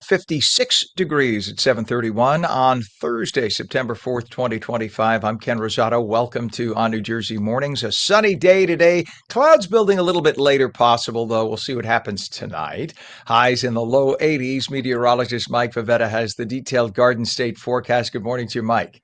56 degrees at 7:31 on Thursday, September 4th, 2025. I'm Ken Rosato. Welcome to On New Jersey Mornings. A sunny day today. Clouds building a little bit later possible, though. We'll see what happens tonight. Highs in the low 80s. Meteorologist Mike Favetta has the detailed Garden State forecast. Good morning to you, Mike.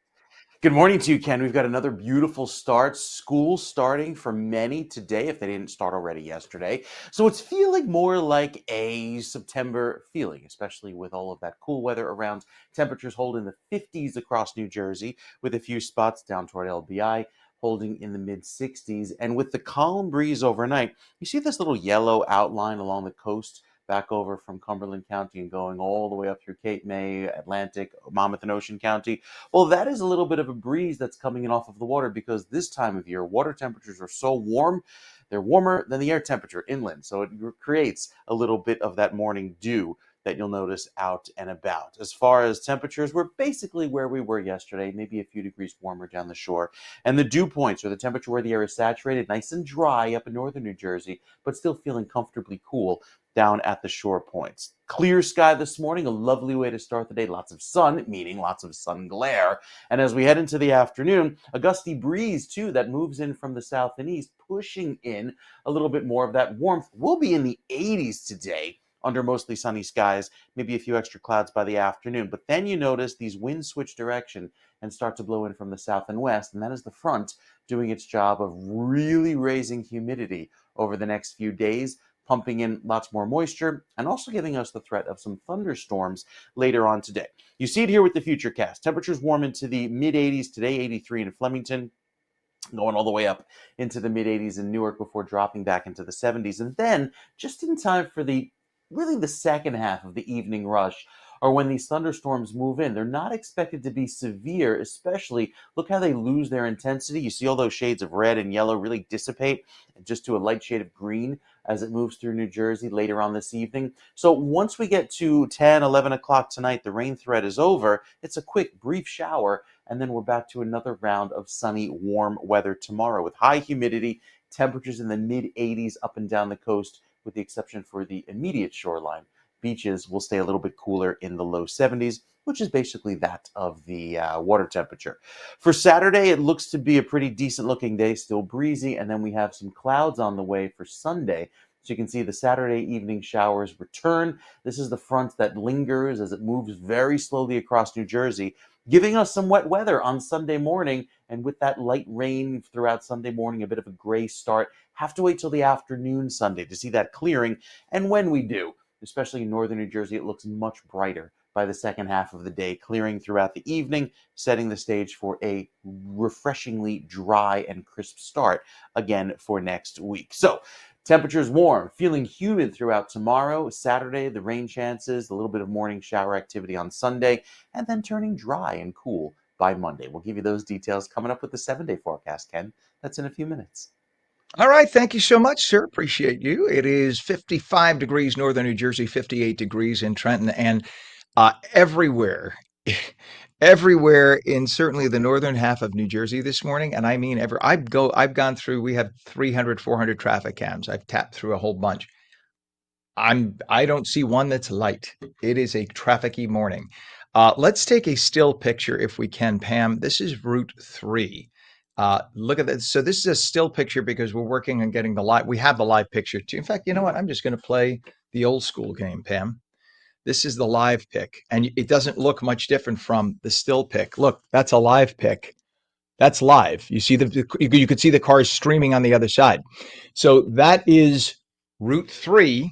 Good morning to you, Ken. We've got another beautiful start. School starting for many today, if they didn't start already yesterday. So it's feeling more like a September feeling, especially with all of that cool weather around. Temperatures holding the 50s across New Jersey, with a few spots down toward LBI holding in the mid 60s. And with the calm breeze overnight, you see this little yellow outline along the coast back over from Cumberland County and going all the way up through Cape May, Atlantic, Monmouth, and Ocean County. Well, that is a little bit of a breeze that's coming in off of the water because this time of year, water temperatures are so warm. They're warmer than the air temperature inland. So it creates a little bit of that morning dew that you'll notice out and about. As far as temperatures, we're basically where we were yesterday, maybe a few degrees warmer down the shore. And the dew points, or the temperature where the air is saturated, nice and dry up in northern New Jersey, but still feeling comfortably cool down at the shore points. Clear sky this morning, a lovely way to start the day. Lots of sun, meaning lots of sun glare. And as we head into the afternoon, a gusty breeze too that moves in from the south and east, pushing in a little bit more of that warmth. We'll be in the 80s today under mostly sunny skies, maybe a few extra clouds by the afternoon. But then you notice these winds switch direction and start to blow in from the south and west. And that is the front doing its job of really raising humidity over the next few days, pumping in lots more moisture, and also giving us the threat of some thunderstorms later on today. You see it here with the futurecast. Temperatures warm into the mid 80s today, 83 in Flemington, going all the way up into the mid 80s in Newark before dropping back into the 70s. And then, just in time for the second half of the evening rush, or when these thunderstorms move in, they're not expected to be severe, especially look how they lose their intensity. You see all those shades of red and yellow really dissipate just to a light shade of green as it moves through New Jersey later on this evening. So once we get to 10, 11 o'clock tonight, the rain threat is over. It's a quick, brief shower, and then we're back to another round of sunny, warm weather tomorrow with high humidity, temperatures in the mid 80s up and down the coast, with the exception for the immediate shoreline. Beaches will stay a little bit cooler in the low 70s, which is basically that of the water temperature. For Saturday, it looks to be a pretty decent looking day, still breezy, and then we have some clouds on the way for Sunday. So you can see the Saturday evening showers return. This is the front that lingers as it moves very slowly across New Jersey, giving us some wet weather on Sunday morning. And with that light rain throughout Sunday morning, a bit of a gray start. Have to wait till the afternoon Sunday to see that clearing. And when we do, especially in northern New Jersey, it looks much brighter by the second half of the day, clearing throughout the evening, setting the stage for a refreshingly dry and crisp start again for next week. So temperatures warm, feeling humid throughout tomorrow. Saturday, the rain chances, a little bit of morning shower activity on Sunday, and then turning dry and cool by Monday. We'll give you those details coming up with the 7-day forecast, Ken. That's in a few minutes. All right. Thank you so much, sir. Appreciate you. It is 55 degrees northern New Jersey, 58 degrees in Trenton, and everywhere, everywhere in certainly the northern half of New Jersey this morning. And I mean, I've gone through, we have 300, 400 traffic cams. I've tapped through a whole bunch. I don't see one that's light. It is a trafficy morning. Let's take a still picture if we can, Pam. This is Route 3. Look at that. So this is a still picture because we're working on getting the live. We have the live picture too. In fact, you know what? I'm just going to play the old school game, Pam. This is the live pick, and it doesn't look much different from the still pick. Look, that's a live pick. That's live. You see you could see the cars streaming on the other side. So that is Route 3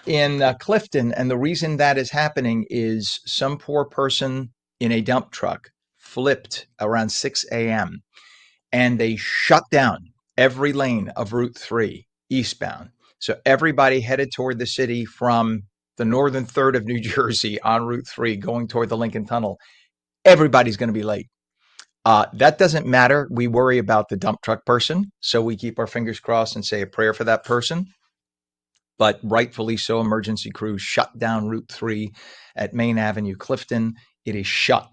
in Clifton. And the reason that is happening is some poor person in a dump truck flipped around 6 a.m. and they shut down every lane of Route 3 eastbound. So everybody headed toward the city from the northern third of New Jersey on Route 3 going toward the Lincoln Tunnel. Everybody's going to be late. That doesn't matter. We worry about the dump truck person, so we keep our fingers crossed and say a prayer for that person. But rightfully so, emergency crews shut down Route 3 at Main Avenue, Clifton. It is shut.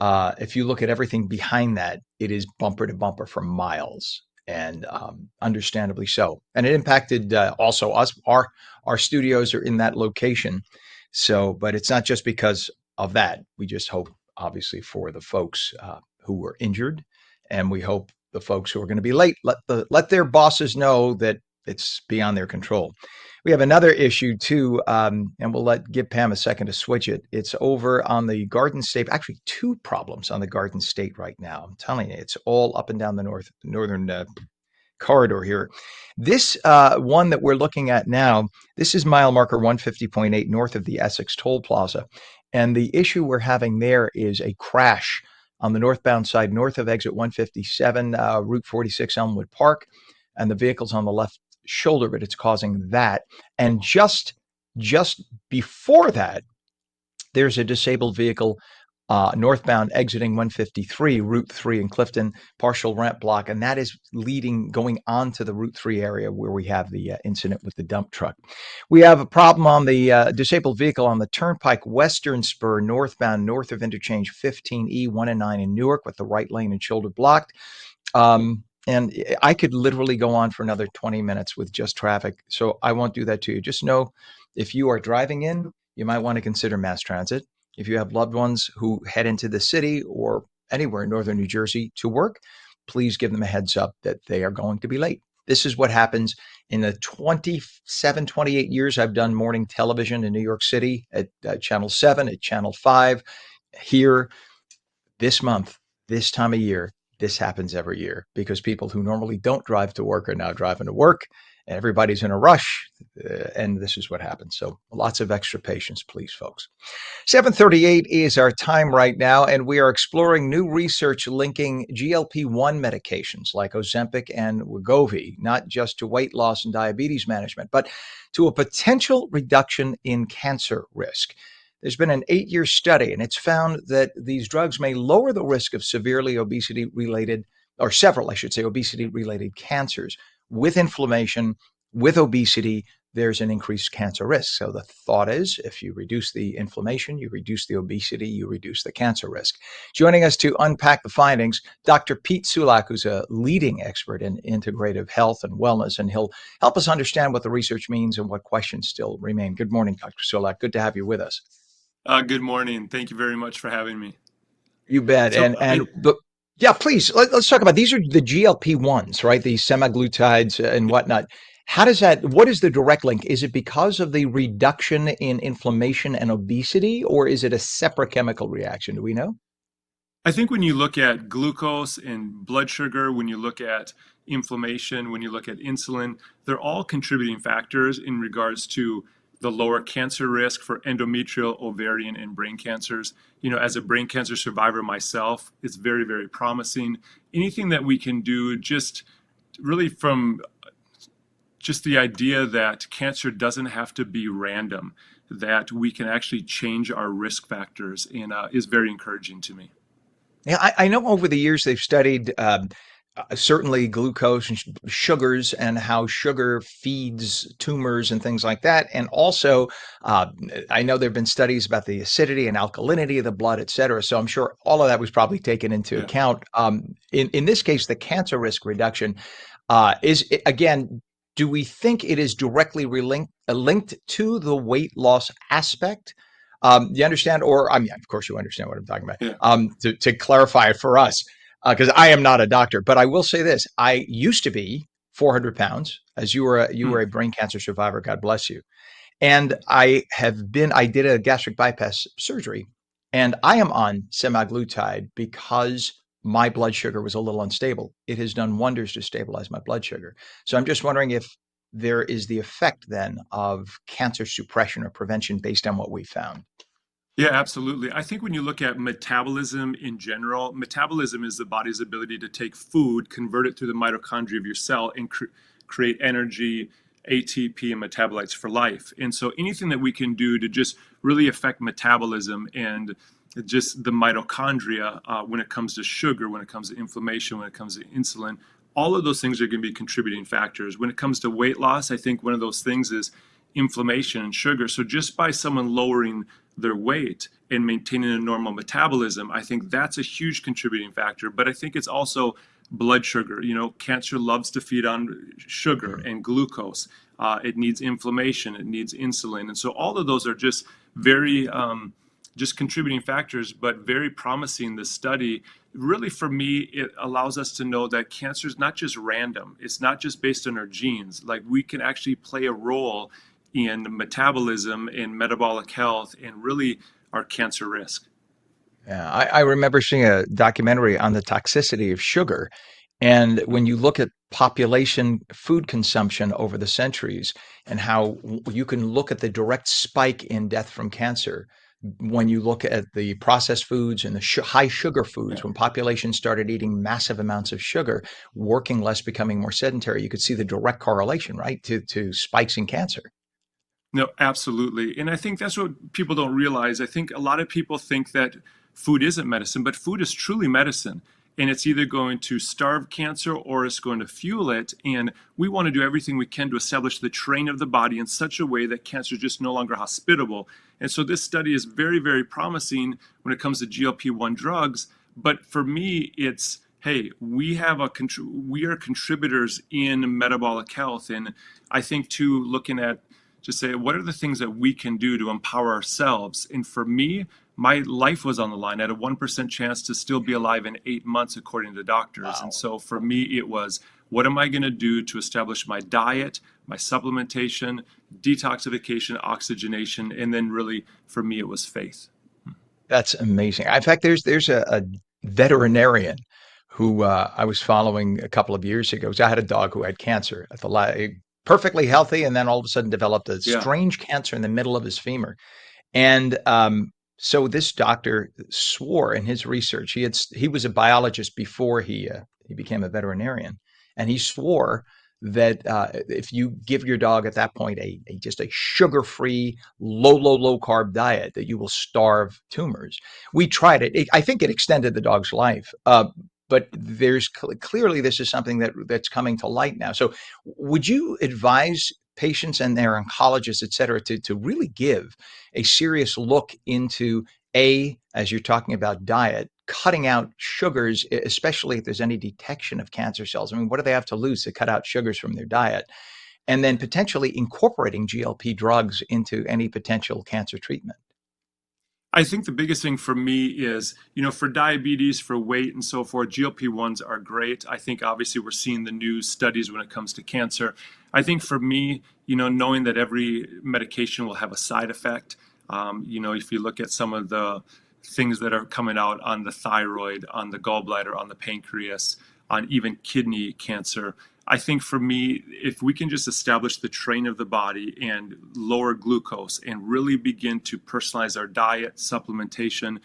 If you look at everything behind that, it is bumper to bumper for miles, and understandably so. And it impacted also us. Our studios are in that location, So, but it's not just because of that. We just hope, obviously, for the folks who were injured, and we hope the folks who are going to be late let their bosses know that it's beyond their control. We have another issue too, and we'll give Pam a second to switch it. It's over on the Garden State. Actually, two problems on the Garden State right now. I'm telling you, it's all up and down the northern corridor here. This one that we're looking at now, this is mile marker 150.8 north of the Essex Toll Plaza. And the issue we're having there is a crash on the northbound side, north of exit 157, Route 46 Elmwood Park. And the vehicle's on the left shoulder, but it's causing that. And just before that, there's a disabled vehicle northbound exiting 153, Route 3 in Clifton, partial ramp block, and that is going on to the Route 3 area where we have the incident with the dump truck. We have a problem on the disabled vehicle on the Turnpike Western Spur northbound, north of interchange 15E, 1 and 9 in Newark, with the right lane and shoulder blocked. And I could literally go on for another 20 minutes with just traffic, so I won't do that to you. Just know if you are driving in, you might want to consider mass transit. If you have loved ones who head into the city or anywhere in northern New Jersey to work, please give them a heads up that they are going to be late. This is what happens in the 27, 28 years I've done morning television in New York City at Channel 7, at Channel 5. Here, this month, this time of year, this happens every year because people who normally don't drive to work are now driving to work. Everybody's in a rush, and this is what happens. So lots of extra patience, please, folks. 7:38 is our time right now, and we are exploring new research linking GLP-1 medications like Ozempic and Wegovy, not just to weight loss and diabetes management, but to a potential reduction in cancer risk. There's been an 8-year study, and it's found that these drugs may lower the risk of severely obesity-related, or several, I should say, obesity-related cancers with inflammation, with obesity. There's an increased cancer risk. So the thought is if you reduce the inflammation, you reduce the obesity, you reduce the cancer risk. Joining us to unpack the findings, Dr. Pete Sulack, who's a leading expert in integrative health and wellness, and he'll help us understand what the research means and what questions still remain. Good morning, Dr. Sulack. Good to have you with us. Good morning. Thank you very much for having me. You bet. So Yeah, please let's talk about these are the GLP-1s, right? These semaglutides and whatnot. What is the direct link? Is it because of the reduction in inflammation and obesity, or is it a separate chemical reaction? Do we know? I think when you look at glucose and blood sugar, when you look at inflammation, when you look at insulin, they're all contributing factors in regards to the lower cancer risk for endometrial, ovarian, and brain cancers. You know, as a brain cancer survivor myself, it's very, very promising. Anything that we can do just really from just the idea that cancer doesn't have to be random, that we can actually change our risk factors, and is very encouraging to me. Yeah, I know over the years they've studied certainly glucose and sugars and how sugar feeds tumors and things like that. And also, uh, I know there have been studies about the acidity and alkalinity of the blood, et cetera. So I'm sure all of that was probably taken into Yeah. account. In this case, the cancer risk reduction again, do we think it is directly linked to the weight loss aspect? You understand, or I mean, of course, you understand what I'm talking about. Yeah. To clarify it for us, because I am not a doctor, but I will say this: I used to be 400 pounds, as you were Mm. a brain cancer survivor. God bless you. And I did a gastric bypass surgery, and I am on semaglutide because my blood sugar was a little unstable. It has done wonders to stabilize my blood sugar. So I'm just wondering if there is the effect then of cancer suppression or prevention based on what we found. Yeah, absolutely. I think when you look at metabolism in general, metabolism is the body's ability to take food, convert it through the mitochondria of your cell, and create energy, ATP, and metabolites for life. And so anything that we can do to just really affect metabolism and just the mitochondria when it comes to sugar, when it comes to inflammation, when it comes to insulin, all of those things are going to be contributing factors. When it comes to weight loss, I think one of those things is inflammation and sugar. So just by someone lowering their weight and maintaining a normal metabolism, I think that's a huge contributing factor. But I think it's also blood sugar. You know, cancer loves to feed on sugar Mm. and glucose. it needs inflammation, it needs insulin. And so all of those are just very just contributing factors, but very promising. This study really, for me, it allows us to know that cancer is not just random. It's not just based on our genes. Like, we can actually play a role in metabolism, in metabolic health, and really our cancer risk. Yeah, I remember seeing a documentary on the toxicity of sugar. And when you look at population food consumption over the centuries and how you can look at the direct spike in death from cancer when you look at the processed foods and the high sugar foods, when population started eating massive amounts of sugar, working less, becoming more sedentary, you could see the direct correlation, right, to spikes in cancer. No, absolutely. And I think that's what people don't realize. I think a lot of people think that food isn't medicine, but food is truly medicine. And it's either going to starve cancer or it's going to fuel it. And we want to do everything we can to establish the terrain of the body in such a way that cancer is just no longer hospitable. And so this study is very, very promising when it comes to GLP-1 drugs. But for me, it's, hey, we are contributors in metabolic health. And I think too, looking at just say, what are the things that we can do to empower ourselves? And for me, my life was on the line. I had a 1% chance to still be alive in 8 months, according to doctors. Wow. And so for me, it was, what am I going to do to establish my diet, my supplementation, detoxification, oxygenation? And then really, for me, it was faith. That's amazing. In fact, there's a veterinarian who I was following a couple of years ago. So I had a dog who had cancer at perfectly healthy, and then all of a sudden developed a Yeah. strange cancer in the middle of his femur. And so this doctor swore in his research, he was a biologist before he became a veterinarian, and he swore that if you give your dog at that point just a sugar-free, low carb diet, that you will starve tumors. We tried it. I think it extended the dog's life. But there's clearly this is something that's coming to light now. So would you advise patients and their oncologists, et cetera, to really give a serious look into as you're talking about diet, cutting out sugars, especially if there's any detection of cancer cells? I mean, what do they have to lose to cut out sugars from their diet? And then potentially incorporating GLP drugs into any potential cancer treatment. I think the biggest thing for me is, for diabetes, for weight and so forth, GLP-1s are great. I think obviously we're seeing the new studies when it comes to cancer. I think for me, knowing that every medication will have a side effect, if you look at some of the things that are coming out on the thyroid, on the gallbladder, on the pancreas, on even kidney cancer, I think for me, if we can just establish the terrain of the body and lower glucose and really begin to personalize our diet, supplementation,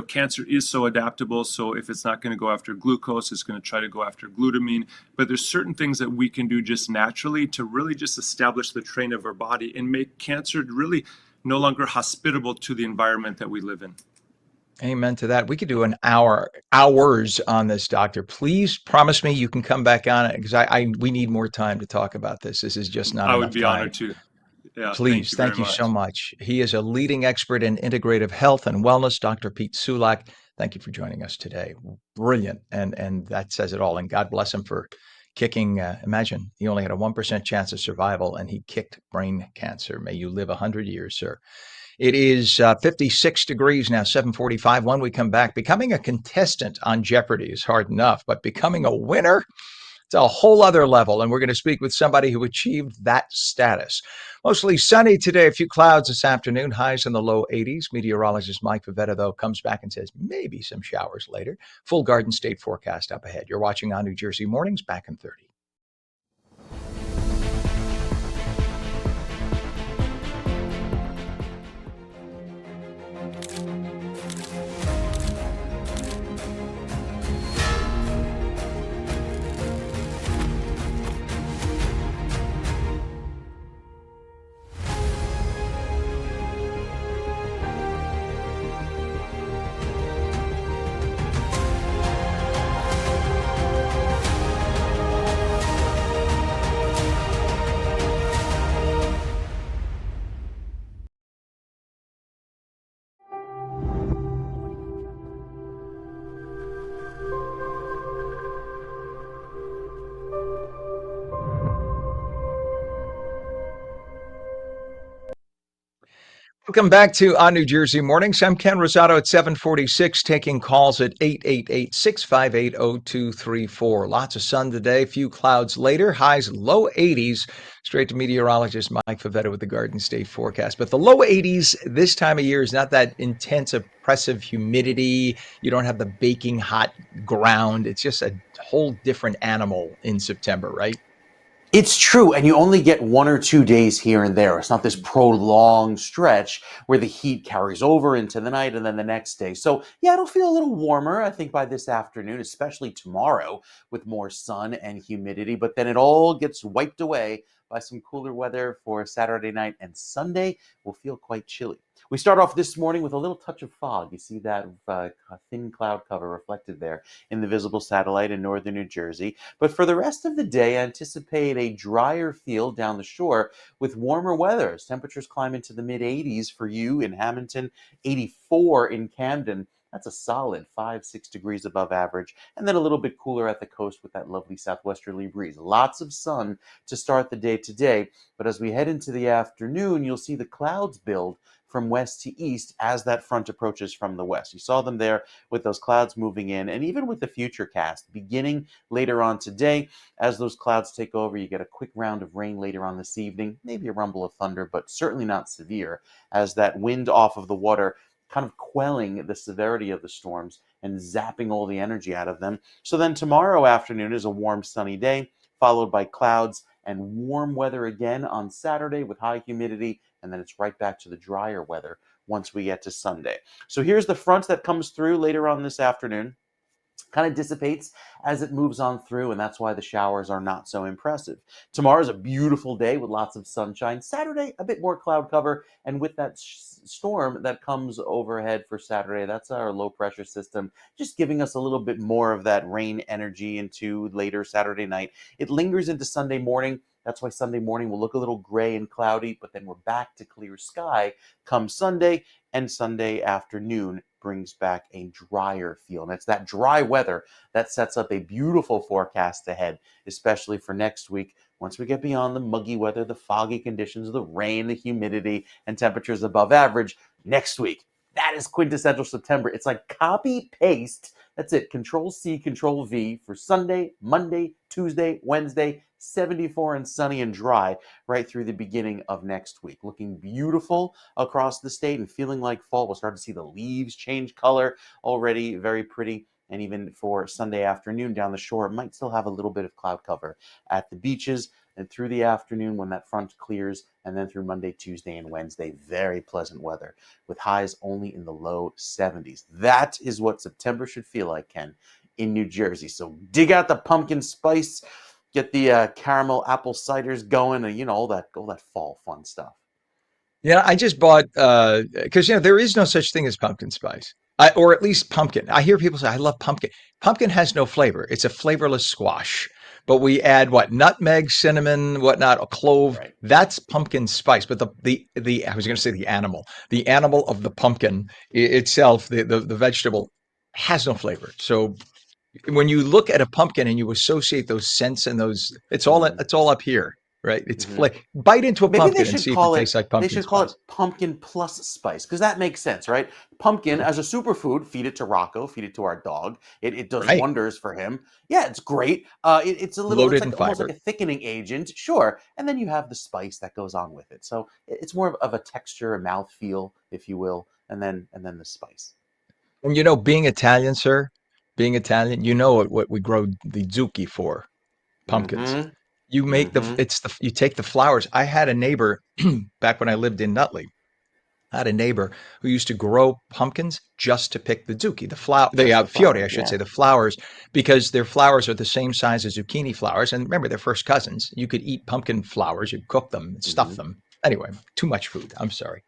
cancer is so adaptable. So if it's not going to go after glucose, it's going to try to go after glutamine. But there's certain things that we can do just naturally to really just establish the terrain of our body and make cancer really no longer hospitable to the environment that we live in. Amen to that. We could do hours on this, doctor. Please promise me you can come back on it, because we need more time to talk about this. This is just not I would enough be time. honored to. Yeah, Please, thank thank you you very so much. much. He is a leading expert in integrative health and wellness, Dr. Pete Sulack. Thank you for joining us today. Brilliant. And that says it all. And God bless him for kicking. Imagine he only had a 1% chance of survival, and he kicked brain cancer. May you live 100 years, sir. It is 56 degrees now, 7:45. When we come back, becoming a contestant on Jeopardy is hard enough, but becoming a winner, it's a whole other level. And we're going to speak with somebody who achieved that status. Mostly sunny today, a few clouds this afternoon, highs in the low 80s. Meteorologist Mike Pavetta, though, comes back and says maybe some showers later. Full Garden State forecast up ahead. You're watching On New Jersey Mornings, back in 30. Welcome back to On New Jersey Mornings. I'm Ken Rosato at 746, taking calls at 888-658-0234. Lots of sun today, few clouds later, highs low 80s. Straight to meteorologist Mike Favetta with the Garden State forecast. But the low 80s this time of year is not that intense, oppressive humidity. You don't have the baking hot ground. It's just a whole different animal in September, right? It's true, and you only get 1 or 2 days here and there. It's not this prolonged stretch where the heat carries over into the night and then the next day. So, yeah, it'll feel a little warmer, I think, by this afternoon, especially tomorrow with more sun and humidity. But then it all gets wiped away by some cooler weather for Saturday night, and Sunday will feel quite chilly. We start off this morning with a little touch of fog. You see that thin cloud cover reflected there in the visible satellite in northern New Jersey. But for the rest of the day, anticipate a drier feel down the shore with warmer weather as temperatures climb into the mid 80s for you in Hamilton, 84 in Camden. That's a solid 5, 6 degrees above average. And then a little bit cooler at the coast with that lovely southwesterly breeze. Lots of sun to start the day today. But as we head into the afternoon, you'll see the clouds build from west to east as that front approaches from the west. You saw them there with those clouds moving in, and even with the future cast beginning later on today. As those clouds take over, you get a quick round of rain later on this evening, maybe a rumble of thunder, but certainly not severe, as that wind off of the water kind of quelling the severity of the storms and zapping all the energy out of them. So then tomorrow afternoon is a warm, sunny day, followed by clouds and warm weather again on Saturday with high humidity, and then it's right back to the drier weather once we get to Sunday. So here's the front that comes through later on this afternoon. Kind of dissipates as it moves on through, and that's why the showers are not so impressive. Tomorrow's a beautiful day with lots of sunshine. Saturday, a bit more cloud cover, and with that storm that comes overhead for Saturday, that's our low pressure system, just giving us a little bit more of that rain energy into later Saturday night. It lingers into Sunday morning. That's why Sunday morning will look a little gray and cloudy, but then we're back to clear sky come Sunday, and Sunday afternoon brings back a drier feel. And it's that dry weather that sets up a beautiful forecast ahead, especially for next week. Once we get beyond the muggy weather, the foggy conditions, the rain, the humidity, and temperatures above average, next week, that is quintessential September. It's like copy paste. That's it. Control C, Control V for Sunday, Monday, Tuesday, Wednesday, 74 and sunny and dry right through the beginning of next week. Looking beautiful across the state and feeling like fall. We'll start to see the leaves change color already. Very pretty. And even for Sunday afternoon down the shore, it might still have a little bit of cloud cover at the beaches. And through the afternoon when that front clears, and then through Monday, Tuesday, and Wednesday, very pleasant weather with highs only in the low 70s. That is what September should feel like, Ken, in New Jersey. So dig out the pumpkin spice, get the caramel apple ciders going, and all that fall fun stuff. Yeah, I just bought because there is no such thing as pumpkin spice, or at least pumpkin. I hear people say, "I love pumpkin." Pumpkin has no flavor; it's a flavorless squash. But we add what nutmeg, cinnamon, whatnot, a clove. Right. That's pumpkin spice. But the I was going to say the animal of the pumpkin itself, the vegetable, has no flavor. So when you look at a pumpkin and you associate those scents and those, Mm-hmm. it's all up here, right? It's Mm-hmm. bite into a Maybe they pumpkin and should see if it call tastes it like they pumpkin should call it spice. pumpkin plus spice because that makes sense, right? Pumpkin as a superfood, feed it to Rocco, feed it to our dog. It does Right. wonders for him. Yeah, it's great. It's a little, it's Loaded in like almost like fiber. a thickening agent, sure. And then you have the spice that goes on with it. So it's more of a texture, a mouth feel, if you will, and then the spice. And being Italian, sir, being Italian, what we grow the zucchi for, pumpkins. Mm-hmm. You make Mm-hmm. you take the flowers. I had a neighbor back when I lived in Nutley. I had a neighbor who used to grow pumpkins just to pick the zucchi, the Just the fiore, I flowers, should say, yeah. the flowers, because their flowers are the same size as zucchini flowers. And remember, they're first cousins. You could eat pumpkin flowers, you cook them, and stuff Mm-hmm. them. Anyway, too much food. I'm sorry,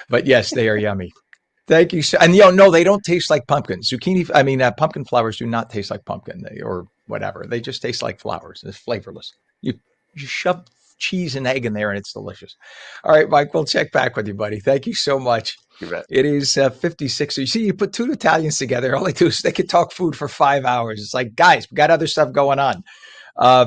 but yes, they are yummy. Thank you. And no, they don't taste like pumpkin. Pumpkin flowers do not taste like pumpkin or whatever. They just taste like flowers. It's flavorless. You you shove cheese and egg in there and it's delicious. All right, Mike, we'll check back with you, buddy. Thank you so much. You bet. It is 56. So you see, you put two Italians together. All they do is they could talk food for 5 hours. It's like, guys, we got other stuff going on.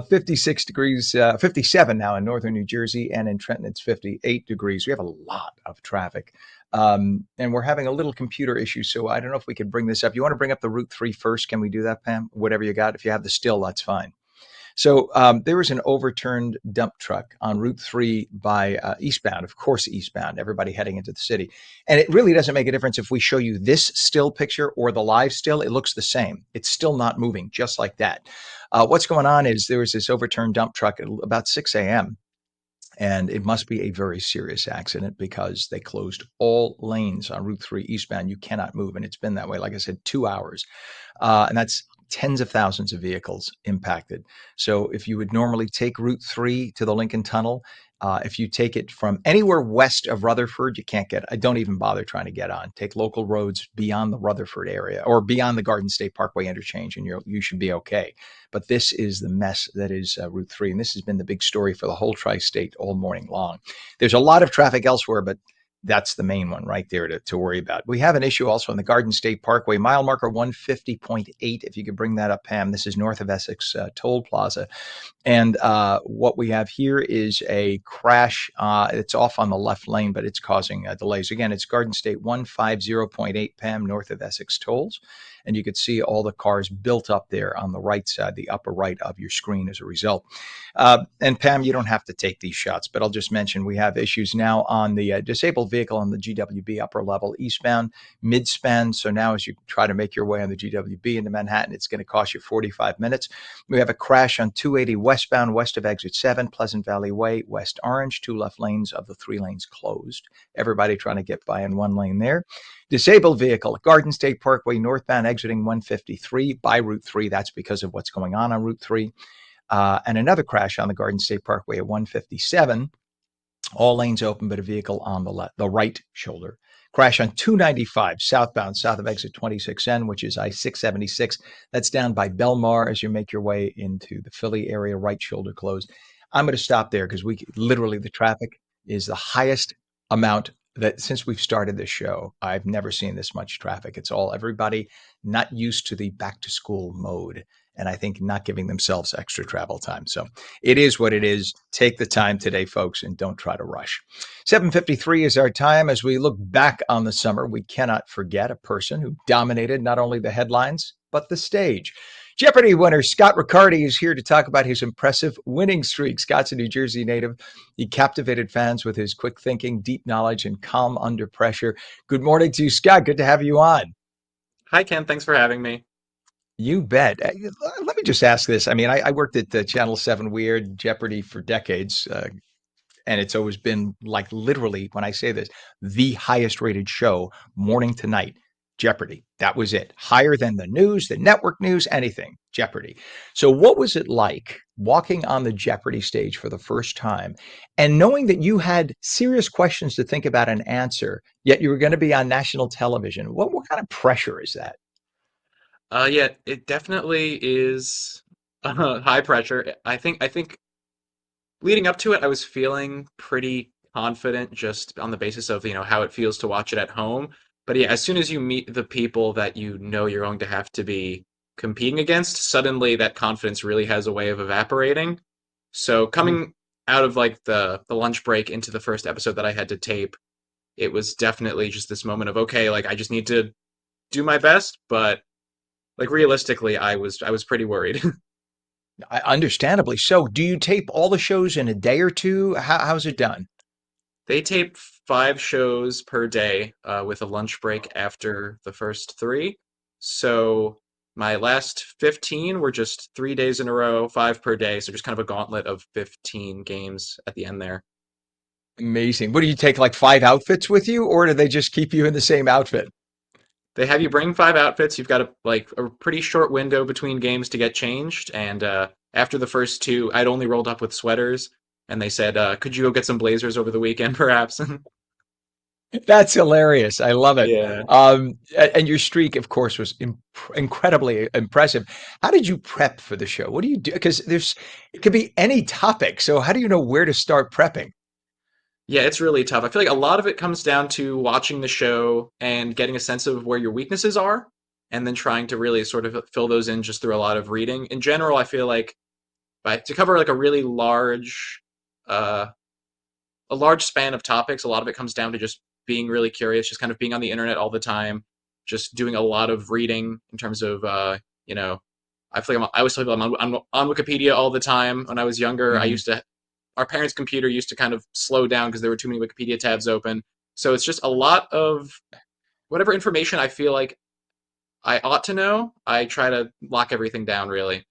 56 degrees, 57 now in northern New Jersey, and in Trenton, it's 58 degrees. We have a lot of traffic And we're having a little computer issue, so I don't know if we could bring this up. You want to bring up the Route 3 first? Can we do that, Pam? Whatever you got. If you have the still, that's fine. So there was an overturned dump truck on Route 3 by eastbound, of course, eastbound, everybody heading into the city. And it really doesn't make a difference if we show you this still picture or the live still, it looks the same. It's still not moving, just like that. What's going on is there was this overturned dump truck at about 6 a.m. And it must be a very serious accident because they closed all lanes on Route 3 eastbound. You cannot move. And it's been that way, like I said, 2 hours. And that's tens of thousands of vehicles impacted. So if you would normally take Route 3 to the Lincoln Tunnel, if you take it from anywhere west of Rutherford, you can't get. I don't even bother trying to get on. Take local roads beyond the Rutherford area or beyond the Garden State Parkway interchange, and you should be okay. But this is the mess that is Route 3, and this has been the big story for the whole tri-state all morning long. There's a lot of traffic elsewhere, but that's the main one right there to worry about. We have an issue also on the Garden State Parkway, mile marker 150.8. If you could bring that up, Pam. This is north of Essex Toll Plaza. And what we have here is a crash. It's off on the left lane, but it's causing delays. Again, it's Garden State 150.8, Pam, north of Essex Tolls. And you could see all the cars built up there on the right side, the upper right of your screen as a result. And Pam, you don't have to take these shots, but I'll just mention we have issues now on the disabled vehicle on the GWB upper level eastbound mid-span. So now as you try to make your way on the GWB into Manhattan, it's going to cost you 45 minutes. We have a crash on 280 westbound west of exit 7, Pleasant Valley Way, West Orange. 2 left lanes of the 3 lanes closed. Everybody trying to get by in 1 lane there. Disabled vehicle, Garden State Parkway northbound exiting 153 by Route 3. That's because of what's going on Route 3. And another crash on the Garden State Parkway at 157. All lanes open, but a vehicle on the right shoulder. Crash on 295 southbound, south of exit 26N, which is I-676. That's down by Belmar as you make your way into the Philly area, right shoulder closed. I'm going to stop there because the traffic is the highest amount that since we've started this show. I've never seen this much traffic. It's all everybody not used to the back to school mode. And I think not giving themselves extra travel time. So it is what it is. Take the time today, folks, and don't try to rush. 7:53 is our time. As we look back on the summer, we cannot forget a person who dominated not only the headlines, but the stage. Jeopardy winner Scott Riccardi is here to talk about his impressive winning streak. Scott's a New Jersey native. He captivated fans with his quick thinking, deep knowledge, and calm under pressure. Good morning to you, Scott. Good to have you on. Hi, Ken. Thanks for having me. You bet. Let me just ask this. I mean, I worked at Channel 7 Weird Jeopardy for decades, and it's always been like literally, when I say this, the highest rated show, morning to night, Jeopardy. That was it. Higher than the news, the network news, anything, Jeopardy. So, what was it like walking on the Jeopardy stage for the first time and knowing that you had serious questions to think about and answer, yet you were going to be on national television? What kind of pressure is that? Yeah, it definitely is high pressure. I think leading up to it, I was feeling pretty confident just on the basis of, how it feels to watch it at home. But yeah, as soon as you meet the people that you know you're going to have to be competing against, suddenly that confidence really has a way of evaporating. So coming out of like the lunch break into the first episode that I had to tape, it was definitely just this moment of, okay, like I just need to do my best, but like realistically, I was pretty worried. Understandably so. Do you tape all the shows in a day or two? How's it done? They tape 5 shows per day with a lunch break after the first three. So my last 15 were just 3 days in a row, 5 per day. So just kind of a gauntlet of 15 games at the end there. Amazing. What do you take, like 5 outfits with you, or do they just keep you in the same outfit? They have you bring 5 outfits. You've got a pretty short window between games to get changed. And after the first two, I'd only rolled up with sweaters. And they said, could you go get some blazers over the weekend, perhaps? That's hilarious. I love it. Yeah. And your streak, of course, was incredibly impressive. How did you prep for the show? What do you do? Because it could be any topic. So how do you know where to start prepping? Yeah, it's really tough. I feel like a lot of it comes down to watching the show and getting a sense of where your weaknesses are, and then trying to really sort of fill those in just through a lot of reading. In general, I feel like to cover like uh, a large span of topics, a lot of it comes down to just being really curious, just kind of being on the internet all the time, just doing a lot of reading in terms of you know, I feel like I always tell people I'm on Wikipedia all the time. When I was younger, I Mhm. used to our parents' computer used to kind of slow down because there were too many Wikipedia tabs open. So it's just a lot of whatever information I feel like I ought to know. I try to lock everything down really.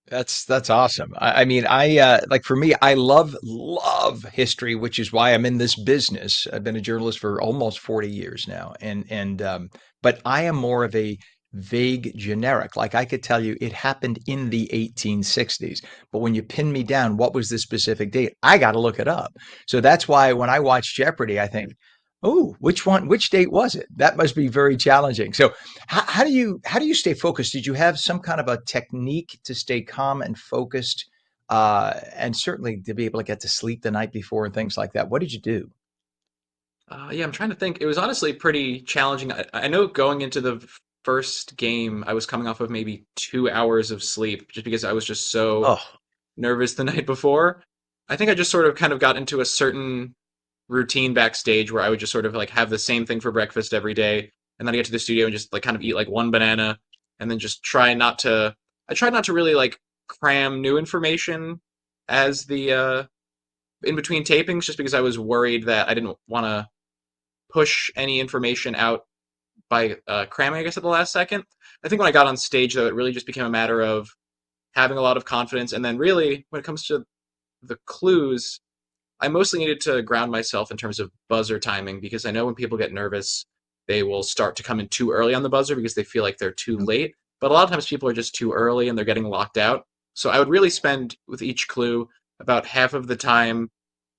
That's awesome. I mean, like for me, I love history, which is why I'm in this business. I've been a journalist for almost 40 years now, and but I am more of a vague generic. Like I could tell you it happened in the 1860s, but when you pin me down, what was the specific date? I got to look it up. So that's why when I watch Jeopardy, I think, oh, which one, which date was it? That must be very challenging. So how do you stay focused? Did you have some kind of a technique to stay calm and focused, and certainly to be able to get to sleep the night before and things like that? What did you do? Yeah, I'm trying to think. It was honestly pretty challenging. I know going into the first game, I was coming off of maybe 2 hours of sleep just because I was just so Oh, nervous the night before. I think I just sort of kind of got into a certain routine backstage where I would just sort of like have the same thing for breakfast every day, and then I get to the studio and just like kind of eat like one banana, and then just try not to. I tried not to really like cram new information as the in between tapings, just because I was worried that I didn't want to push any information out by cramming, I guess, at the last second. I think when I got on stage, though, it really just became a matter of having a lot of confidence, and then really when it comes to the clues, I mostly needed to ground myself in terms of buzzer timing because I know when people get nervous, they will start to come in too early on the buzzer because they feel like they're too late. But a lot of times people are just too early and they're getting locked out. So I would really spend with each clue about half of the time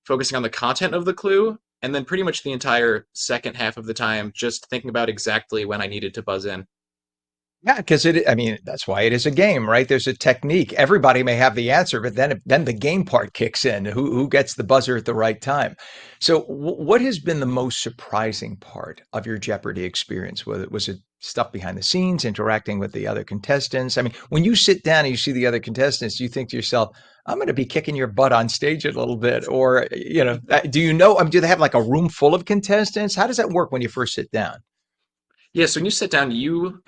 focusing on the content of the clue, and then pretty much the entire second half of the time just thinking about exactly when I needed to buzz in. yeah, because I mean, that's why it is a game, right? There's a technique. Everybody may have the answer, but then the game part kicks in. Who gets the buzzer at the right time? So, what has been the most surprising part of your Jeopardy experience? Whether was it stuff behind the scenes, interacting with the other contestants? I mean, when you sit down and you see the other contestants, you think to yourself, "I'm going to be kicking your butt on stage a little bit," or do you know? I mean, do they have like a room full of contestants? How does that work when you first sit down? Yeah, so when you sit down, you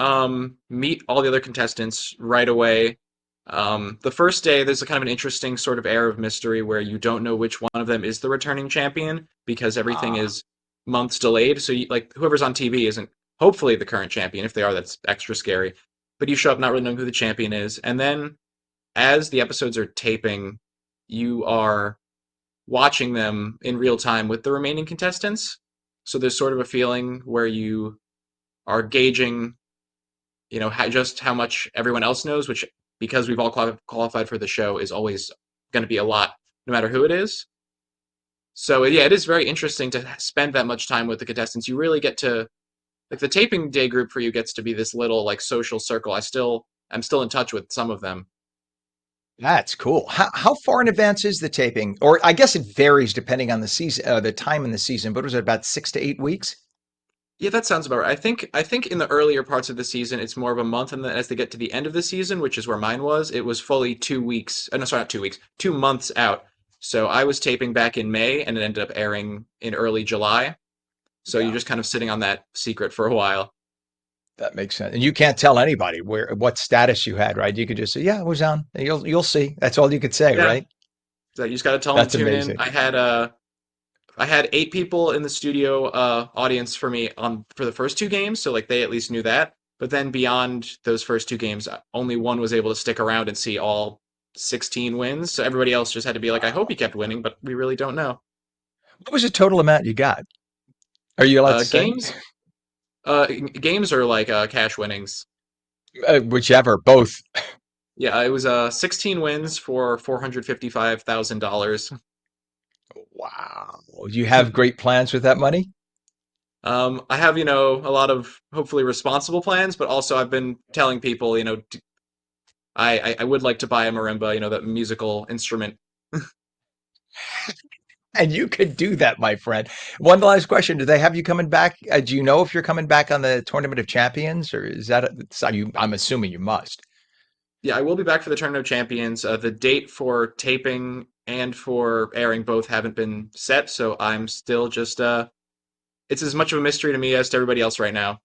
meet all the other contestants right away. The first day, there's a kind of an interesting sort of air of mystery where you don't know which one of them is the returning champion because everything Ah, is months delayed. So, like, whoever's on TV isn't hopefully the current champion. If they are, that's extra scary. But you show up not really knowing who the champion is. And then, as the episodes are taping, you are watching them in real time with the remaining contestants. So, there's sort of a feeling where you are gauging just how much everyone else knows, which because we've all qualified for the show is always going to be a lot, no matter who it is. So yeah, it is very interesting to spend that much time with the contestants. You really get to like the taping day group for you gets to be this little like social circle. I'm still in touch with some of them. that's cool. How far in advance is the taping? Or I guess it varies depending on the season, the time in the season. But was it about 6 to 8 weeks? Yeah, that sounds about right. I think in the earlier parts of the season it's more of a month, and then as they get to the end of the season, which is where mine was, it was fully 2 weeks. No, sorry, not 2 weeks, 2 months out. So I was taping back in May, and it ended up airing in early July. So you're Yeah, just kind of sitting on that secret for a while. that makes sense. And you can't tell anybody what status you had, right? You could just say, "Yeah, it was on." You'll see. That's all you could say, Yeah, right? so you just got to tell them to That's tune in. amazing. I had 8 people in the studio audience for me on for the first two games, so like they at least knew that. But then beyond those first two games, only one was able to stick around and see all 16 wins. So everybody else just had to be like, I hope he Wow. kept winning, but we really don't know. What was the total amount you got? Are you allowed to say? Games, games are like cash winnings. Whichever, both. Yeah, it was 16 wins for $455,000. Wow. You have great plans with that money? I have, a lot of hopefully responsible plans, but also I've been telling people, I would like to buy a marimba, that musical instrument. And you could do that, my friend. One last question: do they have you coming back? Do you know if you're coming back on the Tournament of Champions, or is that? I'm assuming you must. Yeah, I will be back for the Tournament of Champions. The date for taping and for airing both haven't been set, so I'm still just it's as much of a mystery to me as to everybody else right now.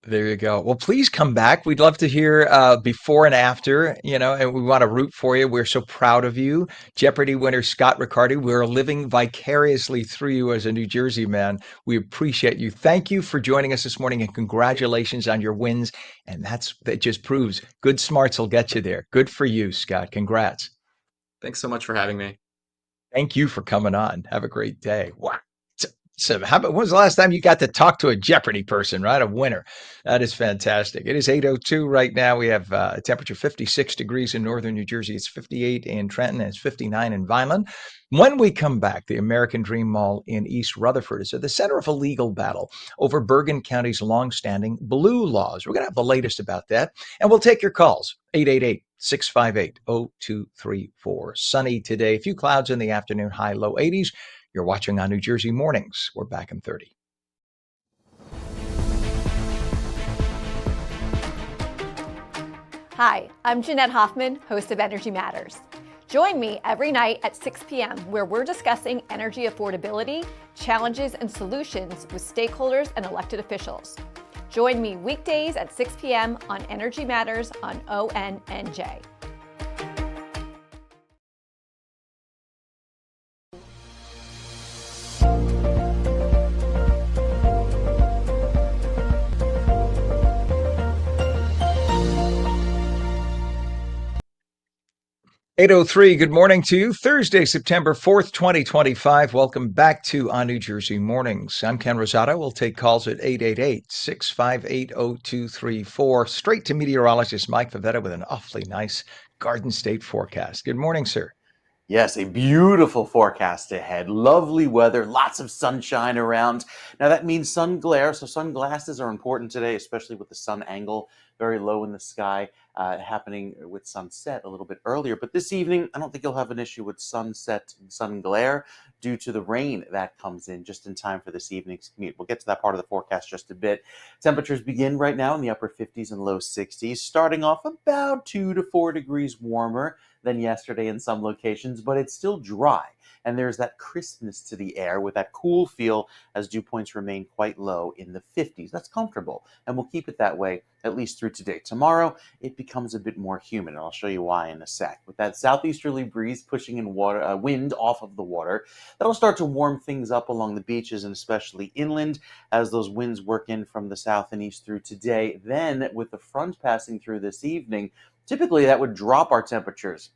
There you go. Well, please come back. We'd love to hear before and after, and we want to root for you. We're so proud of you. Jeopardy winner Scott Riccardi, we're living vicariously through you as a New Jersey man. We appreciate you. Thank you for joining us this morning and congratulations on your wins. And that just proves good smarts will get you there. Good for you, Scott. Congrats. Thanks so much for having me. Thank you for coming on. Have a great day. Wow. So when was the last time you got to talk to a Jeopardy person, right? A winner. That is fantastic. It is 8:02 right now. We have a temperature 56 degrees in northern New Jersey. It's 58 in Trenton and it's 59 in Vineland. When we come back, the American Dream Mall in East Rutherford is at the center of a legal battle over Bergen County's longstanding blue laws. We're going to have the latest about that, and we'll take your calls. 888-658-0234. Sunny today. A few clouds in the afternoon, high low 80s. You're watching on New Jersey Mornings. We're back in 30. Hi, I'm Jeanette Hoffman, host of Energy Matters. Join me every night at 6 p.m. where we're discussing energy affordability, challenges, and solutions with stakeholders and elected officials. Join me weekdays at 6 p.m. on Energy Matters on ONNJ. 8:03. Good morning to you. Thursday, September 4th, 2025. Welcome back to On New Jersey Mornings. I'm Ken Rosato. We'll take calls at 888-658-0234. Straight to meteorologist Mike Favetta with an awfully nice Garden State forecast. Good morning, sir. Yes, a beautiful forecast ahead. Lovely weather, lots of sunshine around. Now that means sun glare, so sunglasses are important today, especially with the sun angle very low in the sky, happening with sunset a little bit earlier. But this evening, I don't think you'll have an issue with sunset and sun glare due to the rain that comes in just in time for this evening's commute. We'll get to that part of the forecast just a bit. Temperatures begin right now in the upper 50s and low 60s, starting off about 2 to 4 degrees warmer than yesterday in some locations, but it's still dry. And there's that crispness to the air with that cool feel as dew points remain quite low in the 50s. That's comfortable, and we'll keep it that way at least through today. Tomorrow, it becomes a bit more humid, and I'll show you why in a sec. With that southeasterly breeze pushing in wind off of the water, that'll start to warm things up along the beaches and especially inland as those winds work in from the south and east through today. Then, with the front passing through this evening, typically, that would drop our temperatures.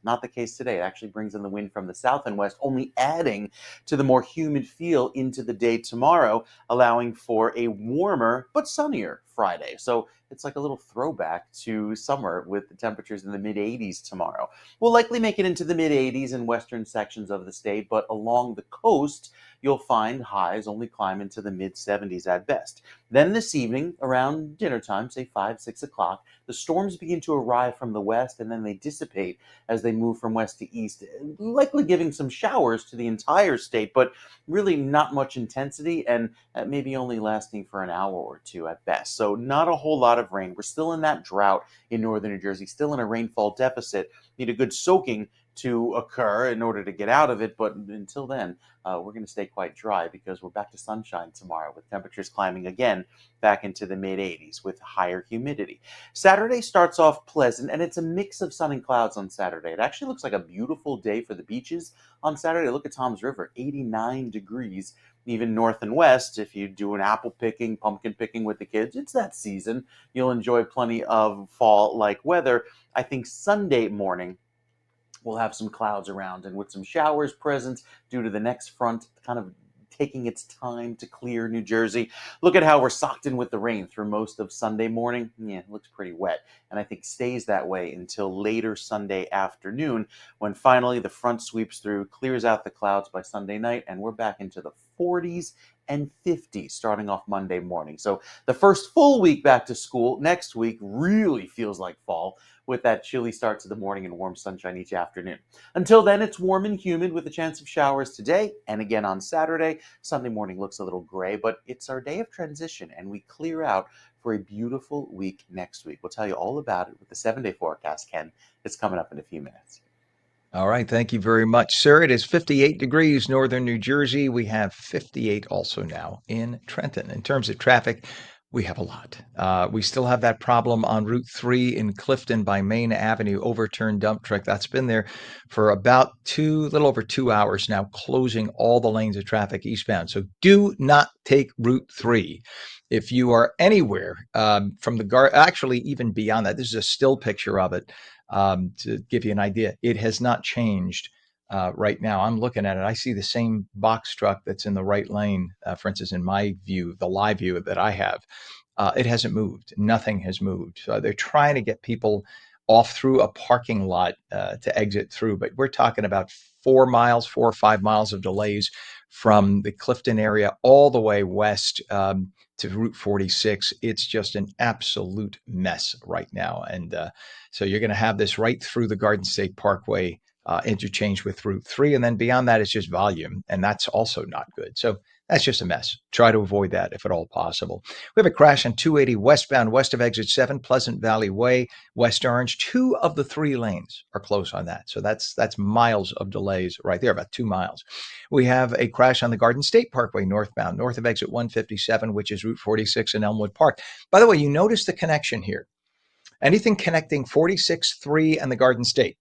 Not the case today. It actually brings in the wind from the south and west, only adding to the more humid feel into the day tomorrow, allowing for a warmer but sunnier Friday. So it's like a little throwback to summer with the temperatures in the mid 80s tomorrow. We'll likely make it into the mid 80s in western sections of the state, but along the coast, you'll find highs only climb into the mid 70s at best. Then this evening, around dinner time, say 5, 6 o'clock, the storms begin to arrive from the west and then they dissipate as they move from west to east, likely giving some showers to the entire state, but really not much intensity and maybe only lasting for an hour or two at best. So not a whole lot of rain. We're still in that drought in northern New Jersey, still in a rainfall deficit. Need a good soaking to occur in order to get out of it, but until then, we're going to stay quite dry because we're back to sunshine tomorrow with temperatures climbing again back into the mid 80s with higher humidity. Saturday starts off pleasant, and it's a mix of sun and clouds on Saturday. It actually looks like a beautiful day for the beaches on Saturday. Look at Tom's River, 89 degrees, even north and west. If you do an apple picking, pumpkin picking with the kids, it's that season. You'll enjoy plenty of fall-like weather. I think Sunday morning, we'll have some clouds around and with some showers present due to the next front kind of taking its time to clear New Jersey. Look at how we're socked in with the rain through most of Sunday morning. Yeah, it looks pretty wet, and I think stays that way until later Sunday afternoon when finally the front sweeps through, clears out the clouds by Sunday night, and we're back into the 40s and 50s starting off Monday morning. So the first full week back to school next week really feels like fall with that chilly start to the morning and warm sunshine each afternoon. Until then, it's warm and humid with a chance of showers today and again on Saturday. Sunday morning looks a little gray, but it's our day of transition and we clear out for a beautiful week next week. We'll tell you all about it with the 7-day forecast, Ken. It's coming up in a few minutes. All right. Thank you very much, sir. It is 58 degrees northern New Jersey. We have 58 also now in Trenton. In terms of traffic, we have a lot. We still have that problem on Route 3 in Clifton by Main Avenue, overturned dump truck. That's been there for about little over 2 hours now, closing all the lanes of traffic eastbound. So do not take Route 3. If you are anywhere from actually even beyond that, this is a still picture of it to give you an idea. It has not changed right now. I'm looking at it. I see the same box truck that's in the right lane, for instance, in my view, the live view that I have. It hasn't moved. Nothing has moved. So they're trying to get people off through a parking lot to exit through. But we're talking about 4 or 5 miles of delays from the Clifton area all the way west to Route 46. It's just an absolute mess right now. And so you're going to have this right through the Garden State Parkway interchange with Route 3. And then beyond that, it's just volume. And that's also not good. So that's just a mess. Try to avoid that if at all possible. We have a crash on 280 westbound, west of exit 7, Pleasant Valley Way, West Orange. 2 of the 3 lanes are closed on that. So that's miles of delays right there, about 2 miles. We have a crash on the Garden State Parkway northbound, north of exit 157, which is Route 46 in Elmwood Park. By the way, you notice the connection here. Anything connecting 46-3 and the Garden State,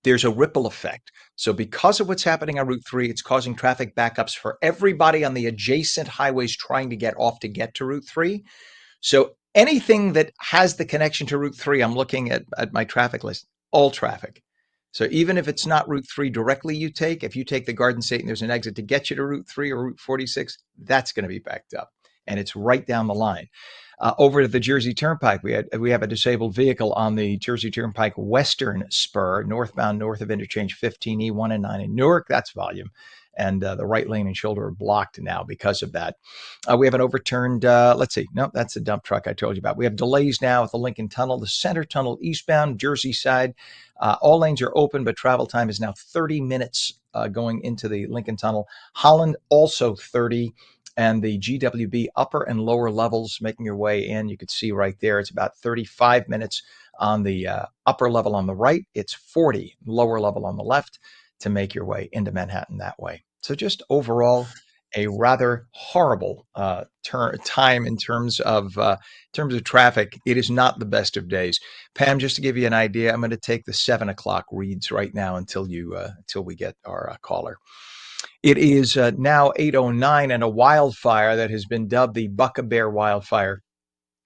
there's a ripple effect. So because of what's happening on Route 3, it's causing traffic backups for everybody on the adjacent highways trying to get off to get to Route 3. So anything that has the connection to Route 3, I'm looking at my traffic list, all traffic. So even if it's not Route 3 directly if you take the Garden State and there's an exit to get you to Route 3 or Route 46, that's going to be backed up. And it's right down the line. Over to the Jersey Turnpike, we have a disabled vehicle on the Jersey Turnpike Western Spur, northbound north of interchange 15E, 1 and 9 in Newark. That's volume. And the right lane and shoulder are blocked now because of that. We have an overturned, let's see, no, that's the dump truck I told you about. We have delays now at the Lincoln Tunnel, the Center Tunnel eastbound, Jersey side. All lanes are open, but travel time is now 30 minutes going into the Lincoln Tunnel. Holland also 30. And the GWB upper and lower levels making your way in. You could see right there, it's about 35 minutes on the upper level on the right. It's 40 lower level on the left to make your way into Manhattan that way. So just overall, a rather horrible time in terms of traffic. It is not the best of days. Pam, just to give you an idea, I'm going to take the 7 o'clock reads right now until we get our caller. It is now 8:09, and a wildfire that has been dubbed the Buck-a-Bear wildfire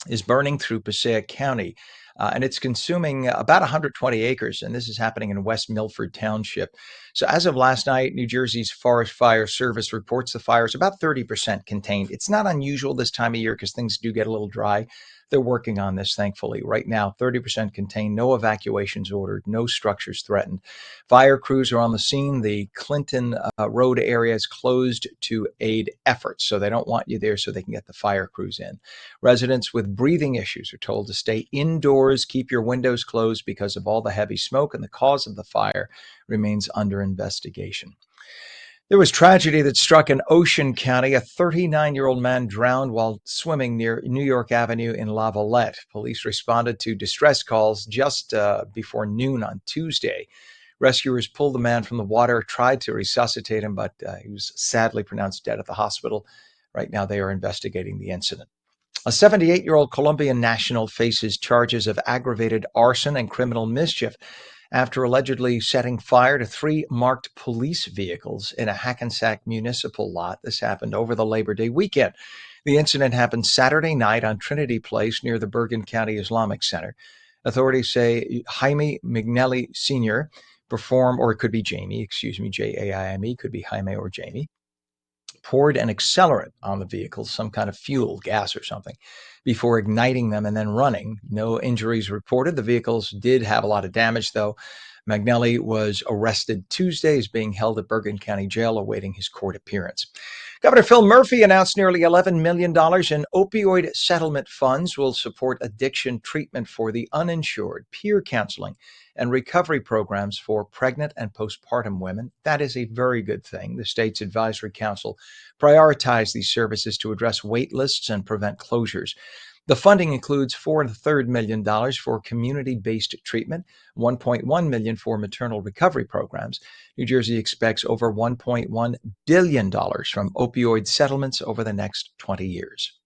is burning through Passaic County. And it's consuming about 120 acres, and this is happening in West Milford Township. So as of last night, New Jersey's Forest Fire Service reports the fire is about 30% contained. It's not unusual this time of year because things do get a little dry. They're working on this, thankfully. Right now, 30% contained, no evacuations ordered, no structures threatened. Fire crews are on the scene. The Clinton Road area is closed to aid efforts, so they don't want you there so they can get the fire crews in. Residents with breathing issues are told to stay indoors, keep your windows closed because of all the heavy smoke, and the cause of the fire remains under investigation. There was tragedy that struck in Ocean County. A 39-year-old man drowned while swimming near New York Avenue in La Valette. Police responded to distress calls just before noon on Tuesday. Rescuers pulled the man from the water, tried to resuscitate him, but he was sadly pronounced dead at the hospital. Right now, they are investigating the incident. A 78-year-old Colombian national faces charges of aggravated arson and criminal mischief after allegedly setting fire to 3 marked police vehicles in a Hackensack municipal lot. This happened over the Labor Day weekend. The incident happened Saturday night on Trinity Place near the Bergen County Islamic Center. Authorities say Jaime McNelly Sr. or it could be Jamie, Jaime, could be Jaime or Jamie, poured an accelerant on the vehicles, some kind of fuel, gas or something, before igniting them and then running. No injuries reported. The vehicles did have a lot of damage, though. McNelly was arrested Tuesday, is being held at Bergen County Jail awaiting his court appearance. Governor Phil Murphy announced nearly $11 million in opioid settlement funds will support addiction treatment for the uninsured, peer counseling, and recovery programs for pregnant and postpartum women. That is a very good thing. The state's advisory council prioritized these services to address wait lists and prevent closures. The funding includes $4.3 million for community-based treatment, $1.1 million for maternal recovery programs. New Jersey expects over $1.1 billion from opioid settlements over the next 20 years.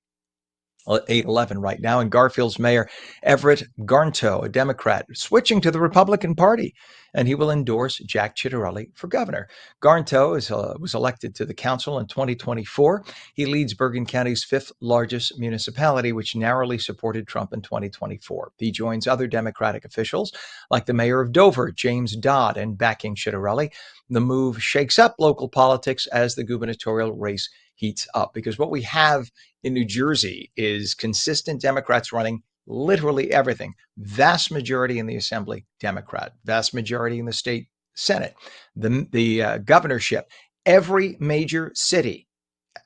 8:11 right now, and Garfield's Mayor Everett Garnto, a Democrat, switching to the Republican Party, and he will endorse Jack Ciattarelli for governor. Garnto was elected to the council in 2024. He leads Bergen County's fifth largest municipality, which narrowly supported Trump in 2024. He joins other Democratic officials, like the mayor of Dover, James Dodd, in backing Ciattarelli. The move shakes up local politics as the gubernatorial race heats up, because what we have in New Jersey is consistent Democrats running literally everything. Vast majority in the Assembly, Democrat. Vast majority in the state Senate. The governorship. Every major city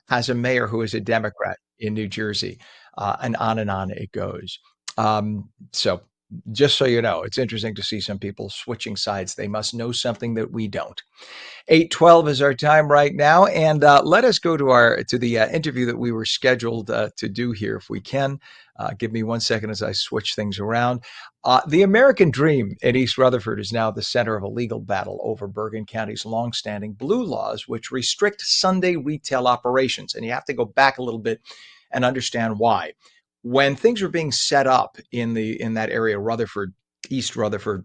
has a mayor who is a Democrat in New Jersey, and on it goes. So just so you know, it's interesting to see some people switching sides. They must know something that we don't. 8:12 is our time right now, and let us go to the interview that we were scheduled to do here, if we can. Give me 1 second as I switch things around. The American dream in East Rutherford is now the center of a legal battle over Bergen County's longstanding blue laws, which restrict Sunday retail operations. And you have to go back a little bit and understand why. When things were being set up in that area, Rutherford, East Rutherford,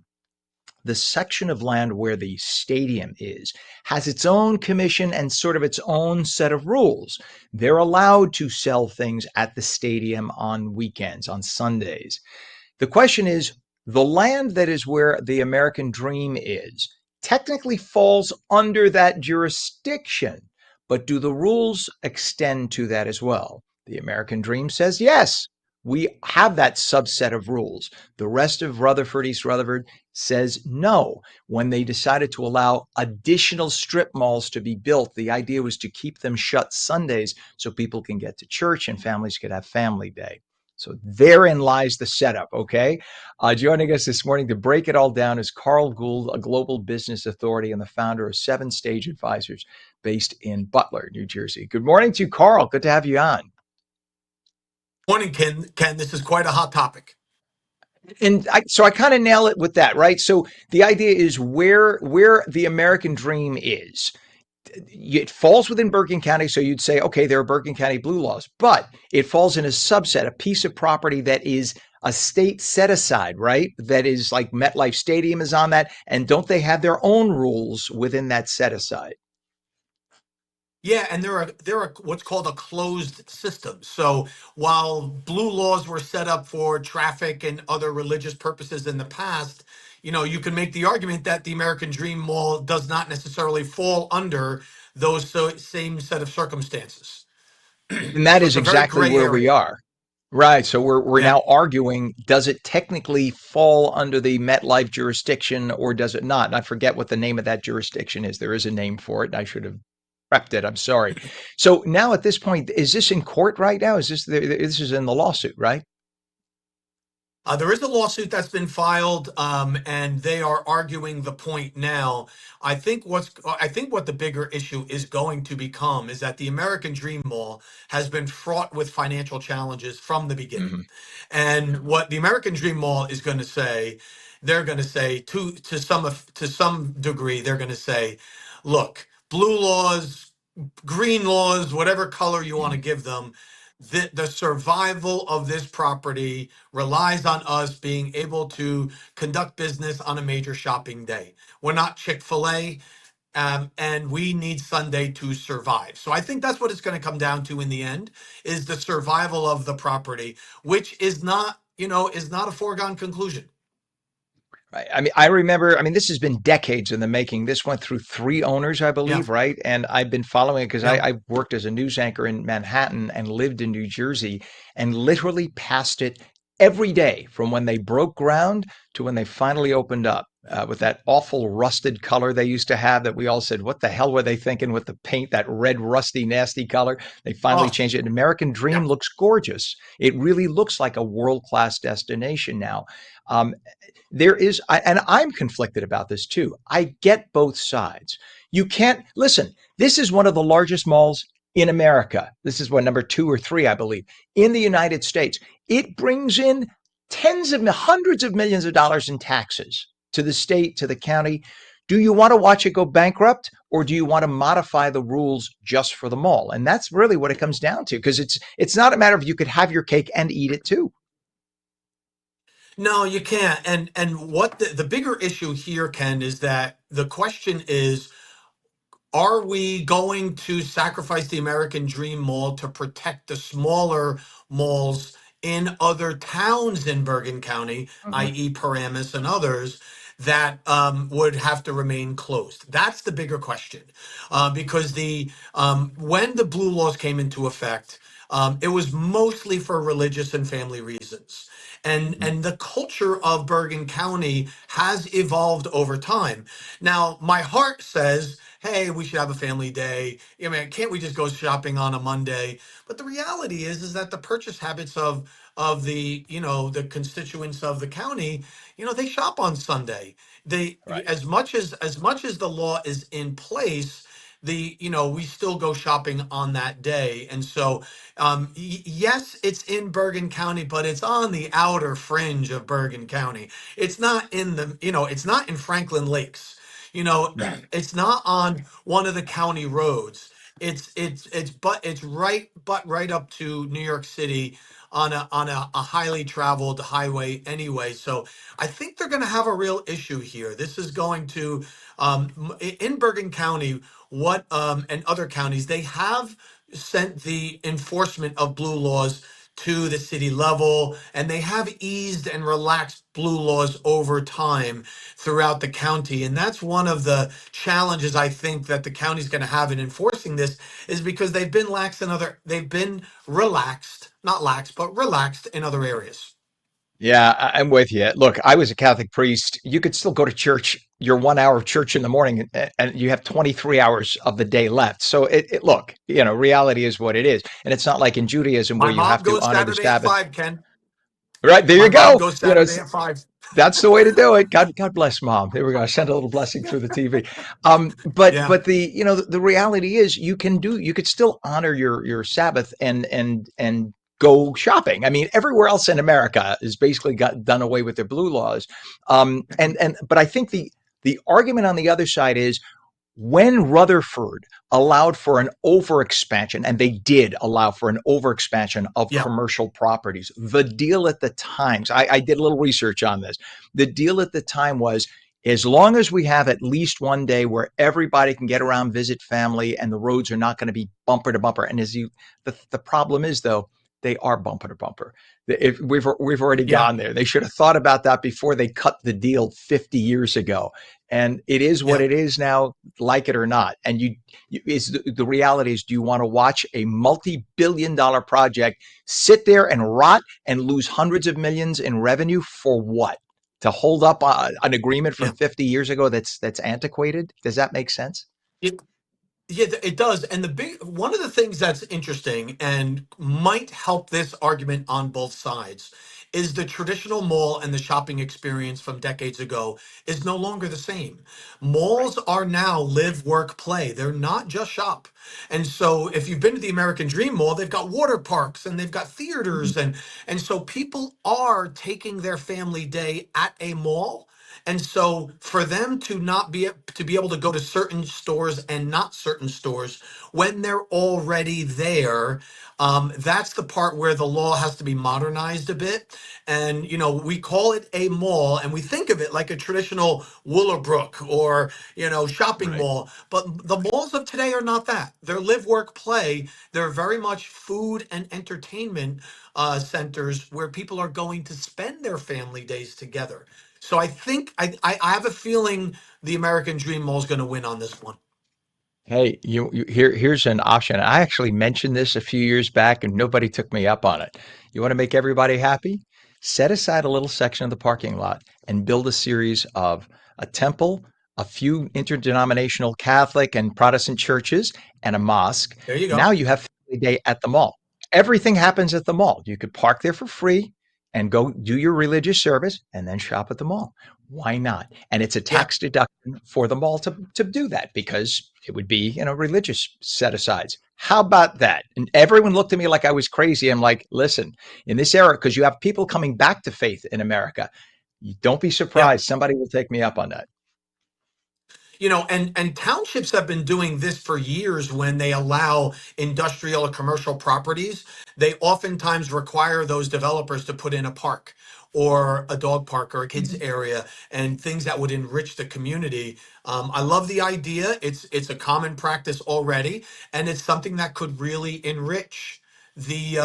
the section of land where the stadium is has its own commission and sort of its own set of rules. They're allowed to sell things at the stadium on weekends, on Sundays. The question is, the land that is where the American dream is technically falls under that jurisdiction, but do the rules extend to that as well? The American dream says yes. We have that subset of rules. The rest of Rutherford, East Rutherford, says no. When they decided to allow additional strip malls to be built, the idea was to keep them shut Sundays so people can get to church and families could have family day. So therein lies the setup, okay? Joining us this morning to break it all down is Carl Gould, a global business authority and the founder of 7 Stage Advisors based in Butler, New Jersey. Good morning to you, Carl. Good to have you on. Morning, Ken. This is quite a hot topic. And so I kind of nail it with that, right? So the idea is where the American dream is. It falls within Bergen County, so you'd say, okay, there are Bergen County blue laws, but it falls in a subset, a piece of property that is a state set aside, right? That is like MetLife Stadium is on that, and don't they have their own rules within that set aside? Yeah, and they're what's called a closed system. So while blue laws were set up for traffic and other religious purposes in the past, you can make the argument that the American Dream Mall does not necessarily fall under those same set of circumstances. And that So is it's a very exactly gray where we area. are. Right. So we're Yeah. now arguing, does it technically fall under the MetLife jurisdiction or does it not? And I forget what the name of that jurisdiction is. There is a name for it. I should have prepped it. I'm sorry. So now at this point, is this in court right now? Is this is in the lawsuit, right? There is a lawsuit that's been filed, and they are arguing the point now. I think what the bigger issue is going to become is that the American Dream Mall has been fraught with financial challenges from the beginning, Hmm. and what the American Dream Mall is going to say, they're going to say to some degree, they're going to say, look, blue laws, green laws, whatever color you want to give them, the survival of this property relies on us being able to conduct business on a major shopping day. We're not Chick-fil-A, and we need Sunday to survive. So I think that's what it's going to come down to in the end, is the survival of the property, which is not a foregone conclusion. Right. I mean, I remember, this has been decades in the making. This went through 3 owners, I Yeah. believe, right? And I've been following it because Yeah. I worked as a news anchor in Manhattan and lived in New Jersey and literally passed it every day from when they broke ground to when they finally opened up, with that awful rusted color they used to have that we all said, what the hell were they thinking with the paint, that red, rusty, nasty color? They finally Oh, changed it. And American yeah. Dream looks gorgeous. It really looks like a world-class destination now. Um, and I'm conflicted about this too. I get both sides. You can't listen. This is one of the largest malls in America. This is what, number 2 or 3, I believe, in the United States. It brings in hundreds of millions of dollars in taxes to the state, to the county. Do you want to watch it go bankrupt, or do you want to modify the rules just for the mall? And that's really what it comes down to, because it's not a matter of you could have your cake and eat it too. No, you can't. And what the bigger issue here, Ken, is that the question is, are we going to sacrifice the American Dream Mall to protect the smaller malls in other towns in Bergen County, Mhm. i.e., Paramus and others, that would have to remain closed? That's the bigger question, because the when the blue laws came into effect, it was mostly for religious and family reasons. And the culture of Bergen County has evolved over time. Now, my heart says, hey, we should have a family day. I mean, can't we just go shopping on a Monday? But the reality is that the purchase habits of the, the constituents of the county, they shop on Sunday. They, Right. as much as the law is in place, we still go shopping on that day. And so yes, it's in Bergen County, but it's on the outer fringe of Bergen County. It's not in it's not in Franklin Lakes. No. It's not on one of the county roads. It's right up to New York City on a highly traveled highway anyway. So I think they're going to have a real issue here. This is going to in Bergen County, what and other counties, they have sent the enforcement of blue laws to the city level, and they have eased and relaxed blue laws over time throughout the county. And that's one of the challenges I think that the county's going to have in enforcing this, is because they've been relaxed, not lax, but relaxed in other areas. Yeah, I'm with you. Look, I was a Catholic priest. You could still go to church, your 1 hour of church in the morning, and you have 23 hours of the day left. So look, reality is what it is. And it's not like in Judaism where My you mom have to goes honor the Saturday at Sabbath. 5, Ken. Right, there My you mom go. goes Saturday at 5. That's the way to do it. God bless mom. There we go. I sent a little blessing through the TV. But Yeah. but the reality is you could still honor your Sabbath and go shopping. I mean, everywhere else in America is basically got done away with their blue laws. But I think the argument on the other side is, when Rutherford allowed for an overexpansion, and they did allow for an overexpansion of Yeah. commercial properties, the deal at the time, so I did a little research on this. The deal at the time was, as long as we have at least one day where everybody can get around, visit family, and the roads are not going to be bumper to bumper. And the problem is, though, they are bumper to bumper. If we've already Yeah. gone there. They should have thought about that before they cut the deal 50 years ago. And it is what Yeah. it is now, like it or not. And is the reality is, do you want to watch a multi-billion-dollar project sit there and rot and lose hundreds of millions in revenue for what? To hold up an agreement from Yeah. 50 years ago that's antiquated? Does that make sense? Yeah, it does. And the big one of the things that's interesting and might help this argument on both sides is the traditional mall and the shopping experience from decades ago is no longer the same. Right. Malls are now live, work, play. They're not just shop. And so if you've been to the American Dream Mall, they've got water parks and they've got Mhm. theaters, and so people are taking their family day at a mall. And so for them to be able to go to certain stores and not certain stores when they're already there, that's the part where the law has to be modernized a bit. And we call it a mall, and we think of it like a traditional Willowbrook or shopping Right. mall. But the malls of today are not that. They're live, work, play. They're very much food and entertainment centers where people are going to spend their family days together. So I think I have a feeling the American Dream Mall is going to win on this one. Hey, here's an option. I actually mentioned this a few years back and nobody took me up on it. You want to make everybody happy? Set aside a little section of the parking lot and build a series of a temple, a few interdenominational Catholic and Protestant churches, and a mosque. There you Now go. you have family day at the mall. Everything happens at the mall. You could park there for free and go do your religious service and then shop at the mall. Why not? And it's a Yeah. tax deduction for the mall to do that because it would be, religious set asides. How about that? And everyone looked at me like I was crazy. I'm like, listen, in this era, because you have people coming back to faith in America, don't be Yeah. surprised. Somebody will take me up on that. And townships have been doing this for years. When they allow industrial or commercial properties, they oftentimes require those developers to put in a park or a dog park or a kids area and things that would enrich the community. I love the idea. It's a common practice already, and it's something that could really enrich the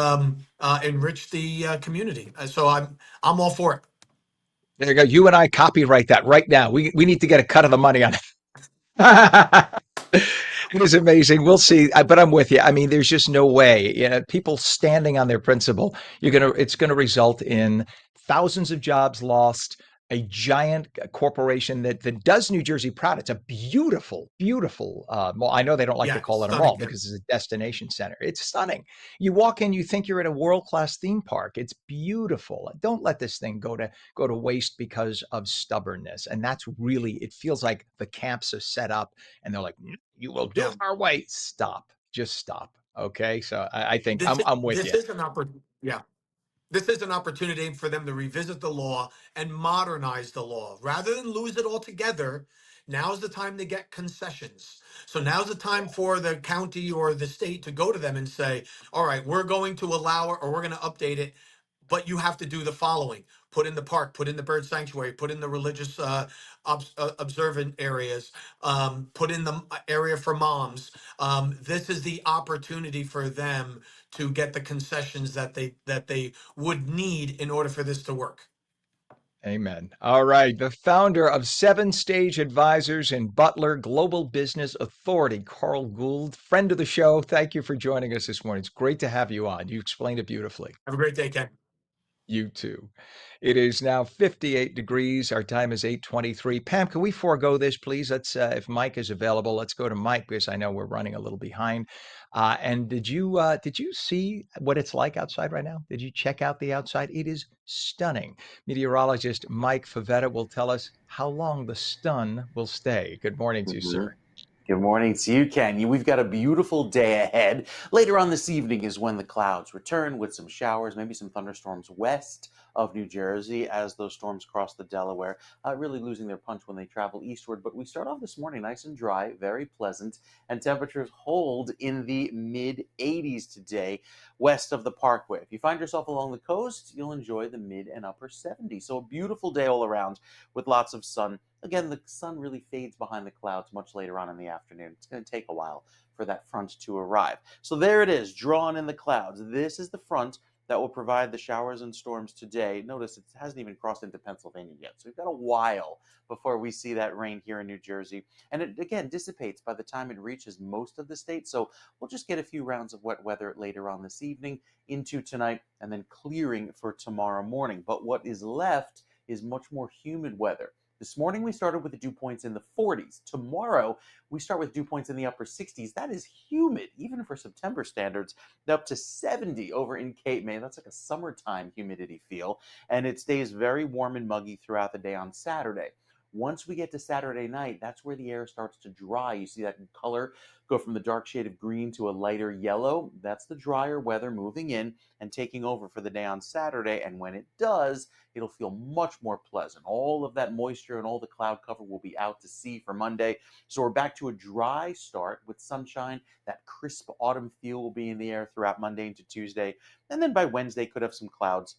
community. So I'm all for it. There you go. You and I copyright that right now. We need to get a cut of the money on it. It is amazing. We'll see. But I'm with you. I mean, there's just no way. People standing on their principle. It's gonna result in thousands of jobs lost. A giant corporation that does New Jersey proud. It's a beautiful, beautiful mall. I know they don't like to Yeah, it's call it a stunning. mall Yeah. because it's a destination center. It's stunning. You walk in, you think you're at a world class theme park. It's beautiful. Don't let this thing go to waste because of stubbornness. And that's really. It feels like the camps are set up and they're like, you will do Yeah. it our way. Stop. Just stop. Okay. So I think This I'm with this you. is an opportunity. Yeah. This is an opportunity for them to revisit the law and modernize the law rather than lose it altogether. Now's the time to get concessions. So now's the time for the county or the state to go to them and say, all right, we're going to allow it or we're going to update it, but you have to do the following: put in the park, put in the bird sanctuary, put in the religious observant areas, put in the area for moms. This is the opportunity for them to get the concessions that they would need in order for this to work. Amen. All right. The founder of Seven Stage Advisors and Butler Global Business Authority, Carl Gould, friend of the show. Thank you for joining us this morning. It's great to have you on. You explained it beautifully. Have a great day, Ken. You too. It is now 58 degrees. Our time is 8:23. Pam, can we forego this, please? If Mike is available, let's go to Mike because I know we're running a little behind. And did you see what it's like outside right now? Did you check out the outside? It is stunning. Meteorologist Mike Favetta will tell us how long the stun will stay. Good morning to you, Mhm. sir. Good morning to you, Ken. We've got a beautiful day ahead. Later on this evening is when the clouds return with some showers, maybe some thunderstorms west of New Jersey as those storms cross the Delaware, really losing their punch when they travel eastward. But we start off this morning nice and dry, very pleasant, and temperatures hold in the mid 80s today west of the Parkway. If you find yourself along the coast, you'll enjoy the mid and upper 70s. So a beautiful day all around with lots of sun. Again, the sun really fades behind the clouds much later on in the afternoon. It's going to take a while for that front to arrive. So there it is, drawn in the clouds. This is the front that will provide the showers and storms today. Notice it hasn't even crossed into Pennsylvania yet. So we've got a while before we see that rain here in New Jersey. And it, again, dissipates by the time it reaches most of the state. So we'll just get a few rounds of wet weather later on this evening into tonight and then clearing for tomorrow morning. But what is left is much more humid weather. This morning we started with the dew points in the 40s. Tomorrow we start with dew points in the upper 60s. That is humid, even for September standards, up to 70 over in Cape May. That's like a summertime humidity feel. And it stays very warm and muggy throughout the day on Saturday. Once we get to Saturday night, that's where the air starts to dry. You see that color go from the dark shade of green to a lighter yellow. That's the drier weather moving in and taking over for the day on Saturday. And when it does, it'll feel much more pleasant. All of that moisture and all the cloud cover will be out to sea for Monday. So we're back to a dry start with sunshine. That crisp autumn feel will be in the air throughout Monday into Tuesday. And then by Wednesday, could have some clouds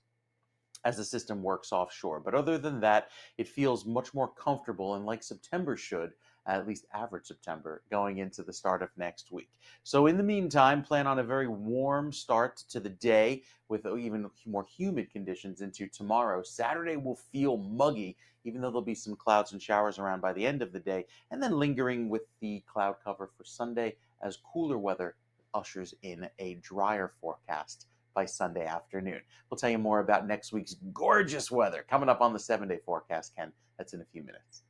as the system works offshore. But other than that, it feels much more comfortable and like September should, at least average September, going into the start of next week. So in the meantime, plan on a very warm start to the day with even more humid conditions into tomorrow. Saturday will feel muggy, even though there'll be some clouds and showers around by the end of the day, and then lingering with the cloud cover for Sunday as cooler weather ushers in a drier forecast by Sunday afternoon. We'll tell you more about next week's gorgeous weather coming up on the 7-day forecast, Ken. That's in a few minutes.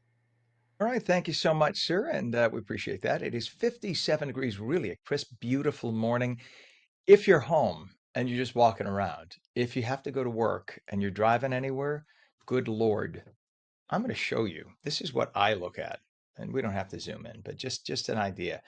All right. Thank you so much, sir. And we appreciate that. It is 57 degrees, really a crisp, beautiful morning. If you're home, and you're just walking around. If you have to go to work and you're driving anywhere, good Lord, I'm going to show you. This is what I look at. And we don't have to zoom in, but just an idea.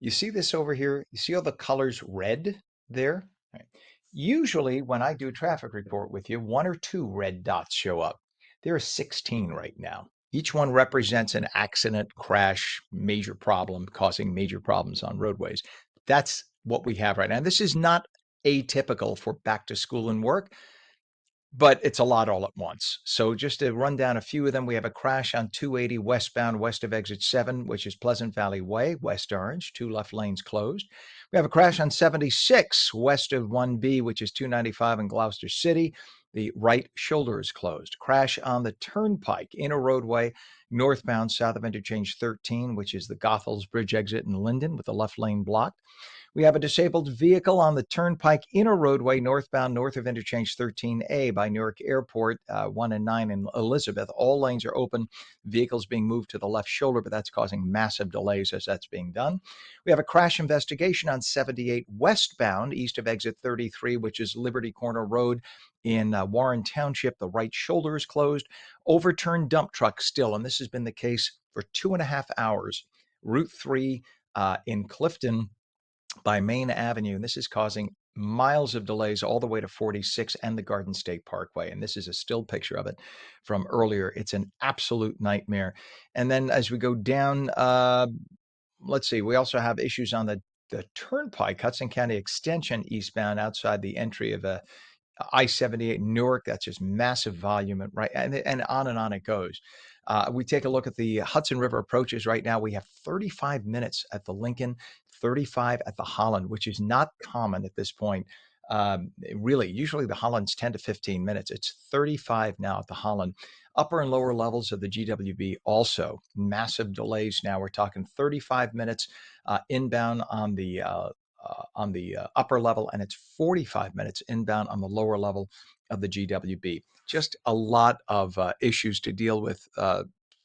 You see this over here? You see all the colors red there? Right. Usually when I do a traffic report with you, one or two red dots show up. There are 16 right now. Each one represents an accident, crash, major problem, causing major problems on roadways. That's what we have right now. This is not atypical for back to school and work, but it's a lot all at once. So just to run down a few of them, we have a crash on 280 westbound west of exit 7, which is Pleasant Valley Way, West Orange, 2 left lanes closed. We have a crash on 76 west of 1B, which is 295 in Gloucester City. The right shoulder is closed. Crash on the Turnpike, inner roadway, northbound south of interchange 13, which is the Goethals Bridge exit in Linden with the left lane blocked. We have a disabled vehicle on the Turnpike inner roadway northbound north of interchange 13A by Newark Airport, 1 and 9 in Elizabeth. All lanes are open. Vehicles being moved to the left shoulder, but that's causing massive delays as that's being done. We have a crash investigation on 78 westbound east of exit 33, which is Liberty Corner Road in Warren Township. The right shoulder is closed. Overturned dump truck still, and this has been the case for 2.5 hours. Route 3 in Clifton by Main Avenue. And this is causing miles of delays all the way to 46 and the Garden State Parkway. And this is a still picture of it from earlier. It's an absolute nightmare. And then as we go down, let's see, we also have issues on the Turnpike, Hudson County Extension eastbound outside the entry of I-78 Newark. That's just massive volume, right? And on it goes. We take a look at the Hudson River approaches right now. We have 35 minutes at the Lincoln, 35 at the Holland, which is not common at this point. Really, usually the Holland's 10 to 15 minutes. It's 35 now at the Holland. Upper and lower levels of the GWB also massive delays now. We're talking 35 minutes inbound on the upper level, and it's 45 minutes inbound on the lower level of the GWB. Just a lot of issues to deal with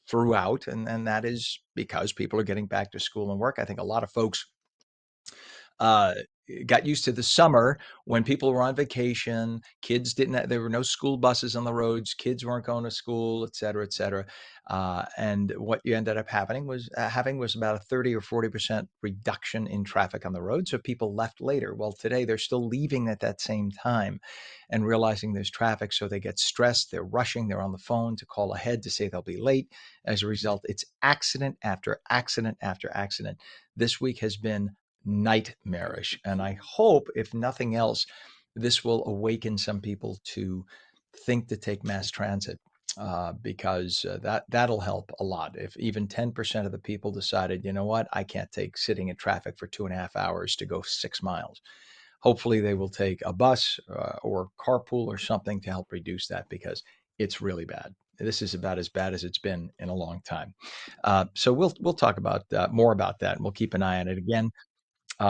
throughout, and that is because people are getting back to school and work. I think a lot of folks uh, got used to the summer when people were on vacation. Kids didn't. There were no school buses on the roads. Kids weren't going to school, et cetera, et cetera. And what you ended up having was about a 30 or 40% reduction in traffic on the road. So people left later. Well, today they're still leaving at that same time and realizing there's traffic. So they get stressed. They're rushing. They're on the phone to call ahead to say they'll be late. As a result, it's accident after accident after accident. This week has been nightmarish. And I hope, if nothing else, this will awaken some people to think to take mass transit because that'll help a lot. If even 10% of the people decided, you know what, I can't take sitting in traffic for 2.5 hours to go 6 miles. Hopefully they will take a bus or carpool or something to help reduce that because it's really bad. This is about as bad as it's been in a long time. So we'll talk about more about that, and we'll keep an eye on it again.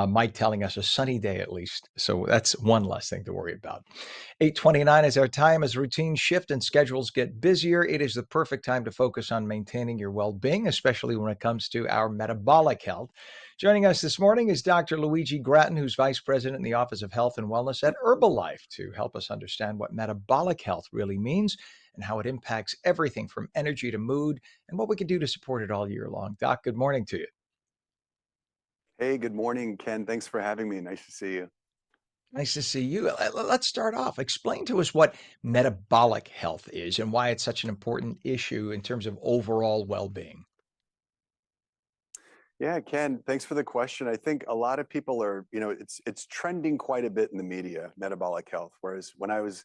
Mike telling us a sunny day at least. So that's one less thing to worry about. 8:29 is our time. As routines shift and schedules get busier, it is the perfect time to focus on maintaining your well-being, especially when it comes to our metabolic health. Joining us this morning is Dr. Luigi Gratton, who's Vice President in the Office of Health and Wellness at Herbalife, to help us understand what metabolic health really means and how it impacts everything from energy to mood and what we can do to support it all year long. Doc, good morning to you. Hey, good morning, Ken. Thanks for having me. Nice to see you. Nice to see you. Let's start off. Explain to us what metabolic health is and why it's such an important issue in terms of overall well-being. Yeah, Ken, thanks for the question. I think a lot of people are, it's trending quite a bit in the media, metabolic health. Whereas when I was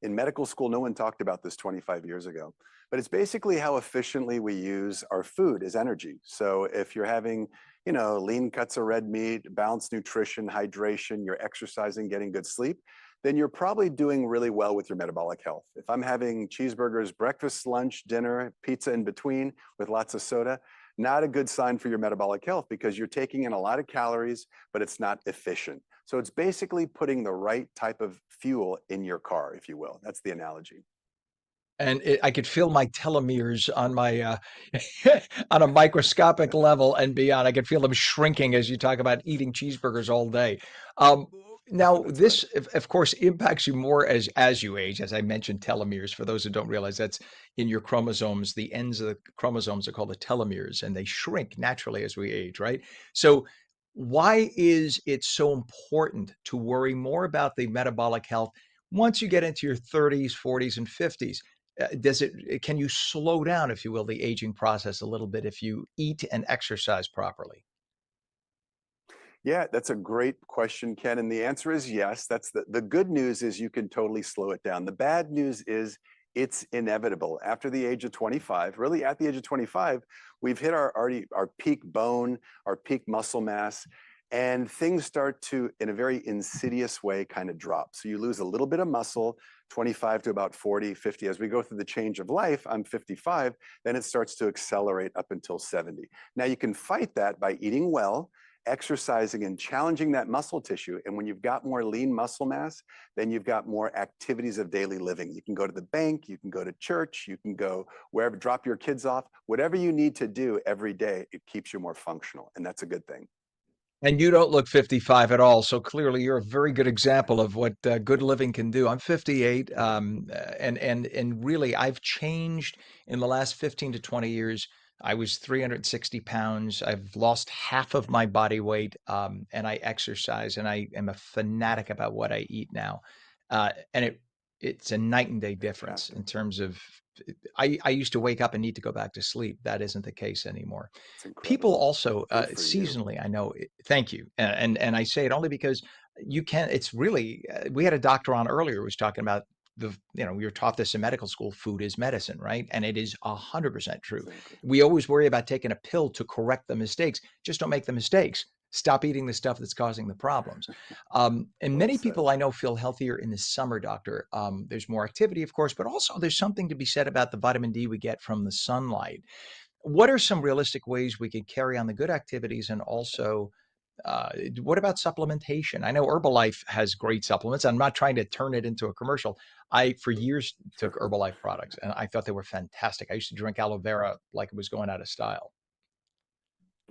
in medical school, no one talked about this 25 years ago. But it's basically how efficiently we use our food as energy. So if you're having, lean cuts of red meat, balanced nutrition, hydration, you're exercising, getting good sleep, then you're probably doing really well with your metabolic health. If I'm having cheeseburgers, breakfast, lunch, dinner, pizza in between with lots of soda, not a good sign for your metabolic health because you're taking in a lot of calories, but it's not efficient. So it's basically putting the right type of fuel in your car, if you will. That's the analogy. And I could feel my telomeres on my on a microscopic level and beyond. I could feel them shrinking as you talk about eating cheeseburgers all day. Um, Now, That's right. this, of course, impacts you more as you age. As I mentioned, telomeres. For those who don't realize, that's in your chromosomes. The ends of the chromosomes are called the telomeres, and they shrink naturally as we age, right? So, why is it so important to worry more about the metabolic health once you get into your 30s, 40s, and 50s? Can you slow down, if you will, the aging process a little bit if you eat and exercise properly? Yeah, that's a great question, Ken. And the answer is yes. That's the good news is you can totally slow it down. The bad news is it's inevitable. After the age of 25, really at the age of 25, we've hit our peak bone, our peak muscle mass, and things start to, in a very insidious way, kind of drop. So you lose a little bit of muscle, 25 to about 40, 50. As we go through the change of life, I'm 55, then it starts to accelerate up until 70. Now you can fight that by eating well, exercising and challenging that muscle tissue. And when you've got more lean muscle mass, then you've got more activities of daily living. You can go to the bank, you can go to church, you can go wherever, drop your kids off, whatever you need to do every day, it keeps you more functional. And that's a good thing. And you don't look 55 at all. So clearly, you're a very good example of what good living can do. I'm 58, and really, I've changed in the last 15 to 20 years. I was 360 pounds. I've lost half of my body weight, and I exercise, and I am a fanatic about what I eat now. And it's a night and day difference Fantastic. in terms of. I used to wake up and need to go back to sleep. That isn't the case anymore. It's People incredible. also Good for you. seasonally, I know. Thank you, and I say it only because you can. It's really we had a doctor on earlier who was talking about we were taught this in medical school. Food is medicine, right? And it is 100% true. Exactly. We always worry about taking a pill to correct the mistakes. Just don't make the mistakes. Stop eating the stuff that's causing the problems. And Well many said. people I know feel healthier in the summer, doctor. There's more activity, of course, but also there's something to be said about the vitamin D we get from the sunlight. What are some realistic ways we can carry on the good activities and also what about supplementation? I know Herbalife has great supplements. I'm not trying to turn it into a commercial. I, for years, took Sure. Herbalife products and I thought they were fantastic. I used to drink aloe vera like it was going out of style.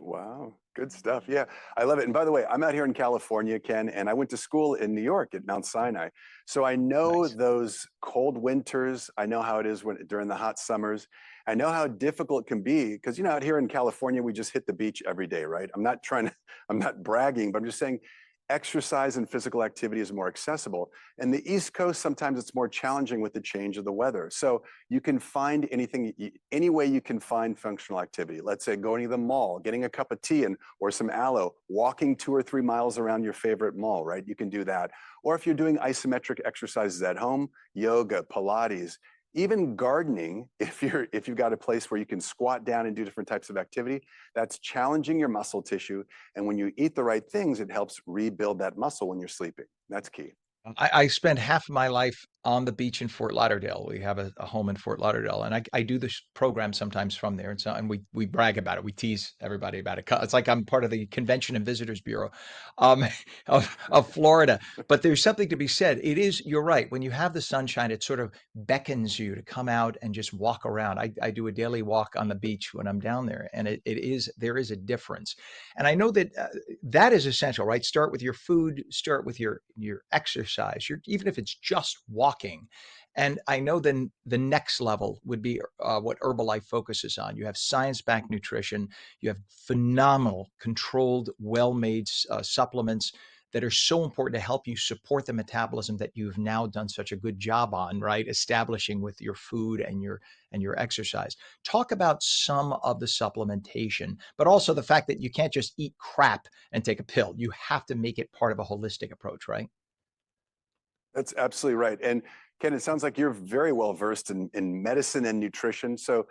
Wow, good stuff. Yeah, I love it. And by the way, I'm out here in California, Ken, and I went to school in New York at Mount Sinai. So I know Nice. those cold winters. I know how it is during the hot summers. I know how difficult it can be because out here in California, we just hit the beach every day, right? I'm not trying to, I'm not bragging, but I'm just saying exercise and physical activity is more accessible. And the East Coast, sometimes it's more challenging with the change of the weather. So you can find any way you can find functional activity. Let's say going to the mall, getting a cup of tea or some aloe, walking 2 or 3 miles around your favorite mall, right? You can do that. Or if you're doing isometric exercises at home, yoga, Pilates, even gardening, if you've got a place where you can squat down and do different types of activity, that's challenging your muscle tissue. And when you eat the right things, it helps rebuild that muscle when you're sleeping. That's key. I spend half of my life on the beach in Fort Lauderdale. We have a home in Fort Lauderdale, and I do this program sometimes from there. And we brag about it. We tease everybody about it. It's like I'm part of the Convention and Visitors Bureau um, of Florida. But there's something to be said. You're right. When you have the sunshine, it sort of beckons you to come out and just walk around. I do a daily walk on the beach when I'm down there, and there is a difference. And I know that that is essential, right? Start with your food, start with your exercise, even if it's just walking. And I know then the next level would be what Herbalife focuses on. You have science-backed nutrition, you have phenomenal, controlled, well-made supplements that are so important to help you support the metabolism that you've now done such a good job on, right? Establishing with your food and your exercise. Talk about some of the supplementation, but also the fact that you can't just eat crap and take a pill. You have to make it part of a holistic approach, right? That's absolutely right. And Ken, it sounds like you're very well versed in medicine and nutrition. So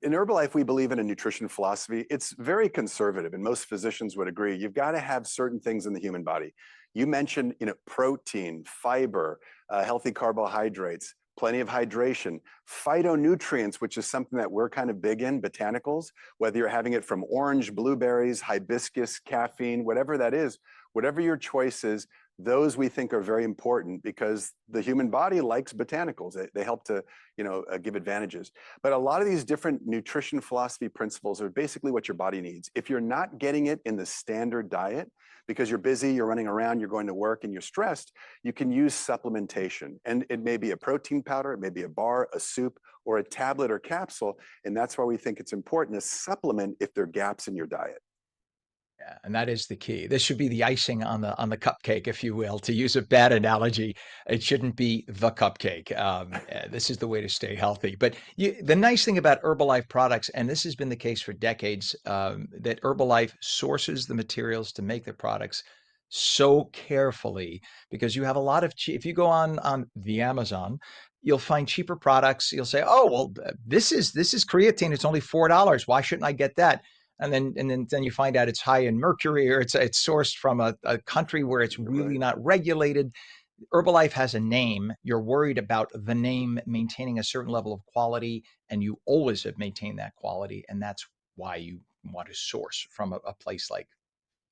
in Herbalife, we believe in a nutrition philosophy. It's very conservative, and most physicians would agree. You've got to have certain things in the human body. You mentioned, protein, fiber, healthy carbohydrates, plenty of hydration, phytonutrients, which is something that we're kind of big in, botanicals, whether you're having it from orange, blueberries, hibiscus, caffeine, whatever that is, whatever your choice is, those we think are very important because the human body likes botanicals. They help to, give advantages. But a lot of these different nutrition philosophy principles are basically what your body needs. If you're not getting it in the standard diet, because you're busy, you're running around, you're going to work, and you're stressed, you can use supplementation. And it may be a protein powder, it may be a bar, a soup, or a tablet or capsule. And that's why we think it's important to supplement if there are gaps in your diet. Yeah, and that is the key. This should be the icing on the cupcake, if you will. To use a bad analogy, it shouldn't be the cupcake. This is the way to stay healthy. But the nice thing about Herbalife products, and this has been the case for decades, that Herbalife sources the materials to make their products so carefully because you have a lot of if you go on the Amazon, you'll find cheaper products. You'll say, "Oh, well, this is creatine. It's only $4. Why shouldn't I get that?" And then you find out it's high in mercury or it's sourced from a country where it's really Right. not regulated. Herbalife has a name. You're worried about the name maintaining a certain level of quality, and you always have maintained that quality, and that's why you want to source from a place like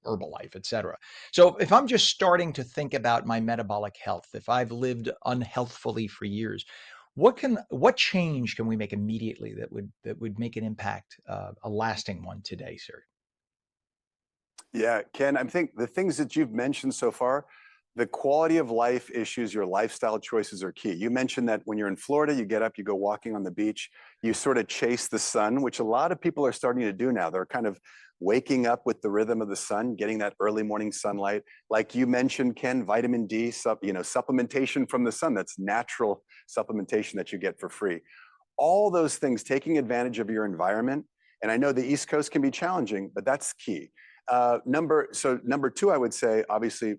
Herbalife, et cetera. So if I'm just starting to think about my metabolic health, if I've lived unhealthfully for years, what change can we make immediately that would make an impact, a lasting one today, sir? Yeah, Ken, I think the things that you've mentioned so far, the quality of life issues, your lifestyle choices are key. You mentioned that when you're in Florida, you get up, you go walking on the beach, you sort of chase the sun, which a lot of people are starting to do now. They're kind of waking up with the rhythm of the sun, getting that early morning sunlight. Like you mentioned, Ken, vitamin D, supplementation from the sun. That's natural supplementation that you get for free. All those things, taking advantage of your environment. And I know the East Coast can be challenging, but that's key. Number two, I would say, obviously,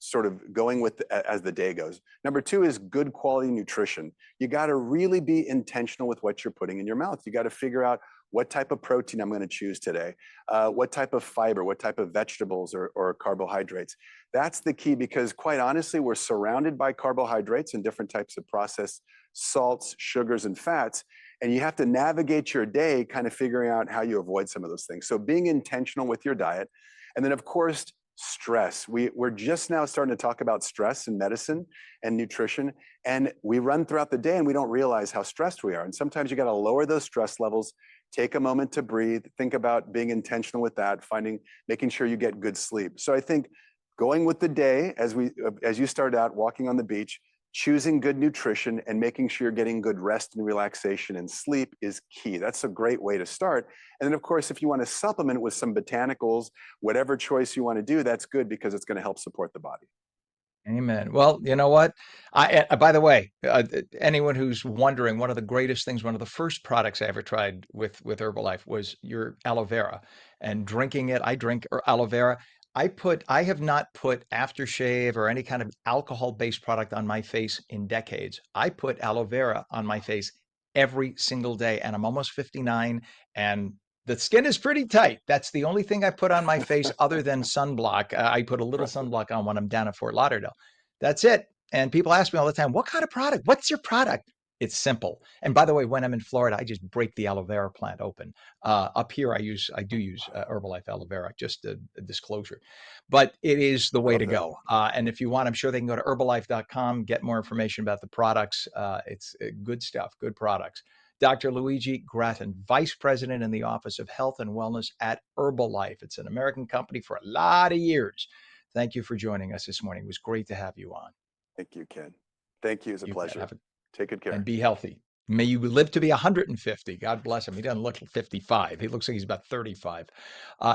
sort of going with as the day goes. Number two is good quality nutrition. You got to really be intentional with what you're putting in your mouth. You got to figure out what type of protein I'm going to choose today, what type of fiber, what type of vegetables or carbohydrates. That's the key because quite honestly, we're surrounded by carbohydrates and different types of processed salts, sugars, and fats. And you have to navigate your day kind of figuring out how you avoid some of those things. So being intentional with your diet. And then, of course, stress. We're just now starting to talk about stress in medicine and nutrition. And we run throughout the day and we don't realize how stressed we are. And sometimes you got to lower those stress levels, take a moment to breathe, think about being intentional with that, making sure you get good sleep. So I think going with the day as you started out walking on the beach, choosing good nutrition and making sure you're getting good rest and relaxation and sleep is key. That's a great way to start. And then, of course, if you want to supplement with some botanicals, whatever choice you want to do, that's good because it's going to help support the body. Amen. Well, you know what? By the way, anyone who's wondering, one of the greatest things, one of the first products I ever tried with Herbalife was your aloe vera, and drinking it. I drink aloe vera. I have not put aftershave or any kind of alcohol-based product on my face in decades. I put aloe vera on my face every single day, and I'm almost 59, and the skin is pretty tight. That's the only thing I put on my face other than sunblock. I put a little Right. sunblock on when I'm down at Fort Lauderdale. That's it. And people ask me all the time, what kind of product? What's your product? It's simple. And by the way, when I'm in Florida, I just break the aloe vera plant open. Up here, I do use Herbalife aloe vera, just a disclosure. But it is the way Love to that. go. And if you want, I'm sure they can go to herbalife.com, get more information about the products. It's good stuff, good products. Dr. Luigi Gratton, Vice President in the Office of Health and Wellness at Herbalife. It's an American company for a lot of years. Thank you for joining us this morning. It was great to have you on. Thank you, Ken. Thank you. It's a You bet. pleasure. Take good And care. be healthy. May you live to be 150. God bless him. He doesn't look 55. He looks like he's about 35.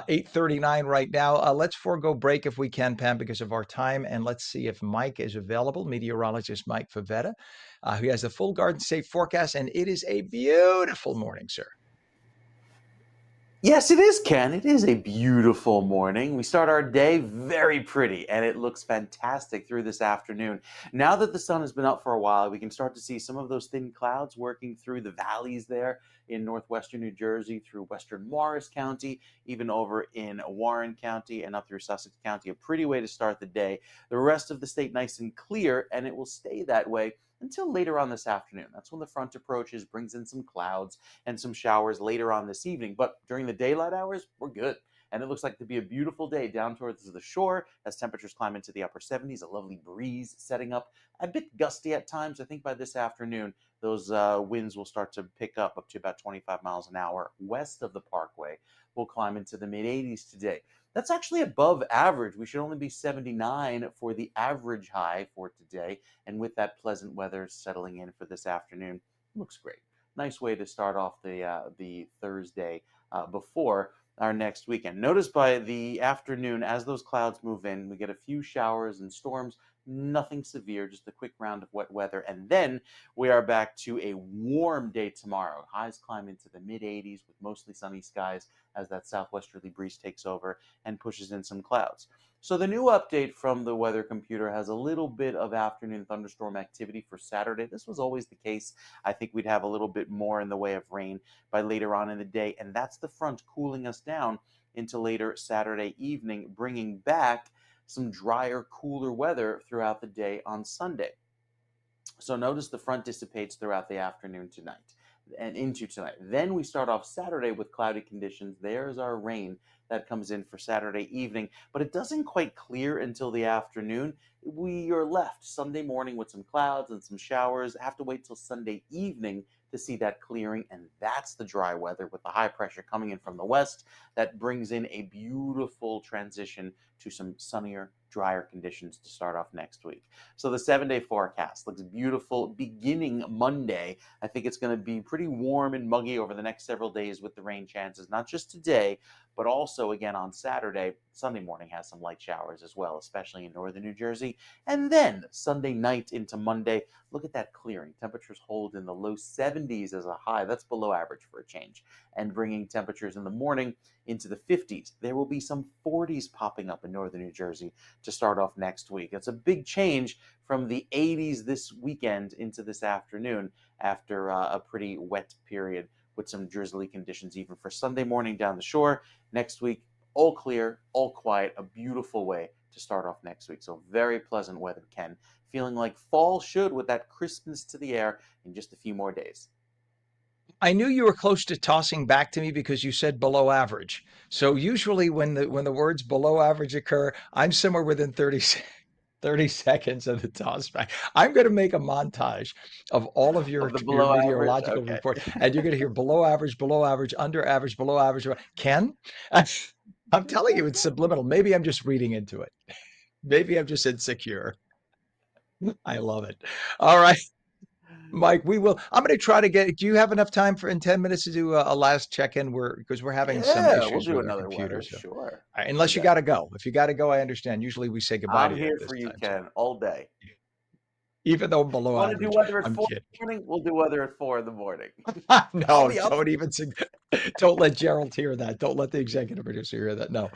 8:39 right now. Let's forego break if we can, Pam, because of our time. And let's see if Mike is available, meteorologist Mike Favetta, who has the full Garden State forecast. And it is a beautiful morning, sir. Yes, it is, Ken. It is a beautiful morning. We start our day very pretty, and it looks fantastic through this afternoon. Now that the sun has been up for a while, we can start to see some of those thin clouds working through the valleys there in northwestern New Jersey, through western Morris County, even over in Warren County, and up through Sussex County. A pretty way to start the day. The rest of the state nice and clear, and it will stay that way until later on this afternoon. That's when the front approaches, brings in some clouds and some showers later on this evening. But during the daylight hours, we're good. And it looks like to be a beautiful day down towards the shore as temperatures climb into the upper 70s, a lovely breeze setting up, a bit gusty at times. I think by this afternoon, those winds will start to pick up to about 25 miles an hour west of the parkway. We'll climb into the mid 80s today. That's actually above average. We should only be 79 for the average high for today. And with that pleasant weather settling in for this afternoon, looks great. Nice way to start off the Thursday before our next weekend. Notice by the afternoon, as those clouds move in, we get a few showers and storms. Nothing severe, just a quick round of wet weather. And then we are back to a warm day tomorrow. Highs climb into the mid 80s with mostly sunny skies as that southwesterly breeze takes over and pushes in some clouds. So the new update from the weather computer has a little bit of afternoon thunderstorm activity for Saturday. This was always the case. I think we'd have a little bit more in the way of rain by later on in the day, and that's the front cooling us down into later Saturday evening, bringing back some drier, cooler weather throughout the day on Sunday. So notice the front dissipates throughout the afternoon tonight and into tonight. Then we start off Saturday with cloudy conditions. There's our rain that comes in for Saturday evening, but it doesn't quite clear until the afternoon. We are left Sunday morning with some clouds and some showers. Have to wait till Sunday evening to see that clearing, and that's the dry weather with the high pressure coming in from the west that brings in a beautiful transition to some sunnier, drier conditions to start off next week. So the 7-day forecast looks beautiful beginning Monday. I think it's going to be pretty warm and muggy over the next several days with the rain chances, not just today, but also again on Saturday. Sunday morning has some light showers as well, especially in northern New Jersey. And then Sunday night into Monday, look at that clearing. Temperatures hold in the low 70s as a high. That's below average for a change. And bringing temperatures in the morning into the 50s. There will be some 40s popping up in northern New Jersey to start off next week. It's a big change from the 80s this weekend into this afternoon after a pretty wet period with some drizzly conditions even for Sunday morning down the shore. Next week, all clear, all quiet, a beautiful way to start off next week. So very pleasant weather, Ken. Feeling like fall should with that crispness to the air in just a few more days. I knew you were close to tossing back to me because you said below average. So usually when the words below average occur, I'm somewhere within 30 seconds of the toss back. I'm going to make a montage of all of Of the your below average? meteorological Okay. report, and you're going to hear below average, under average, below average. Ken, I'm telling you, it's subliminal. Maybe I'm just reading into it. Maybe I'm just insecure. I love it. All right, Mike, we will. I'm going to try to get. Do you have enough time for in 10 minutes to do a last check-in? Because we're having some Yeah, we'll issues do with our another computer. weather. So, Sure. No unless you doubt. got to go. If you got to go, I understand. Usually we say goodbye to I'm you at here this for you, time. So, Ken, all day. even though I'm below Want to do average, weather at I'm 4 kidding. in the morning? We'll do weather at 4 in the morning. I'll No, be up. don't even don't let Gerald hear that. Don't let the executive producer hear that. No.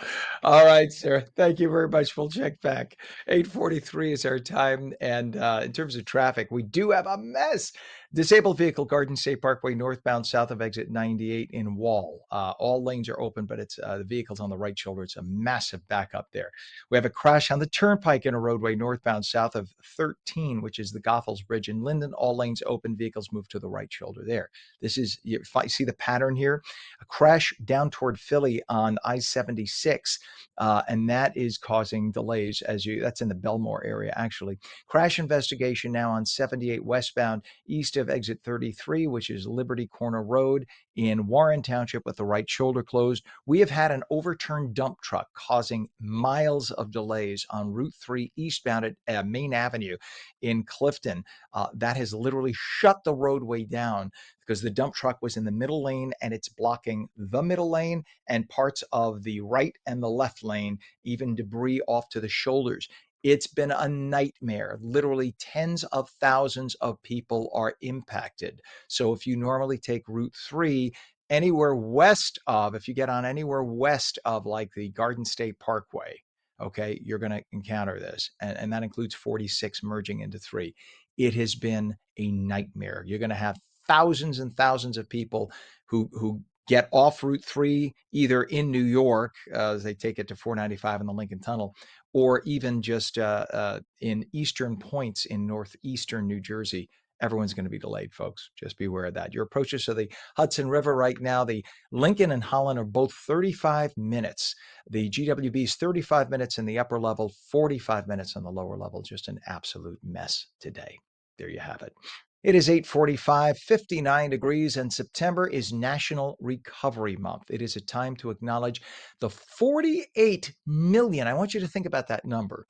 All right, sir. Thank you very much. We'll check back. 8:43 is our time. And in terms of traffic, we do have a mess. Disabled vehicle, Garden State Parkway, northbound, south of exit 98 in Wall. All lanes are open, but it's the vehicle's on the right shoulder. It's a massive backup there. We have a crash on the turnpike in a roadway northbound, south of 13, which is the Goethals Bridge in Linden. All lanes open. Vehicles move to the right shoulder there. This is, if I see the pattern here, a crash down toward Philly on I-76, and that is causing delays that's in the Belmore area, actually. Crash investigation now on 78 westbound, east of exit 33, which is Liberty Corner Road in Warren Township with the right shoulder closed. We have had an overturned dump truck causing miles of delays on Route 3 eastbound at Main Avenue in Clifton. That has literally shut the roadway down because the dump truck was in the middle lane and it's blocking the middle lane and parts of the right and the left lane, even debris off to the shoulders. It's been a nightmare. Literally tens of thousands of people are impacted. So if you normally take Route 3, anywhere west of, if you get on anywhere west of like the Garden State Parkway, okay, you're going to encounter this. And that includes 46 merging into 3. It has been a nightmare. You're going to have thousands and thousands of people who get off Route 3 either in New York as they take it to 495 in the Lincoln Tunnel, or even just in eastern points in northeastern New Jersey. everyone's going to be delayed, folks. Just be aware of that. Your approaches to the Hudson River right now, the Lincoln and Holland are both 35 minutes. The GWB is 35 minutes in the upper level, 45 minutes on the lower level. Just an absolute mess today. There you have it. It is 8:45, 59 degrees, and September is National Recovery Month. It is a time to acknowledge the 48 million. I want you to think about that number.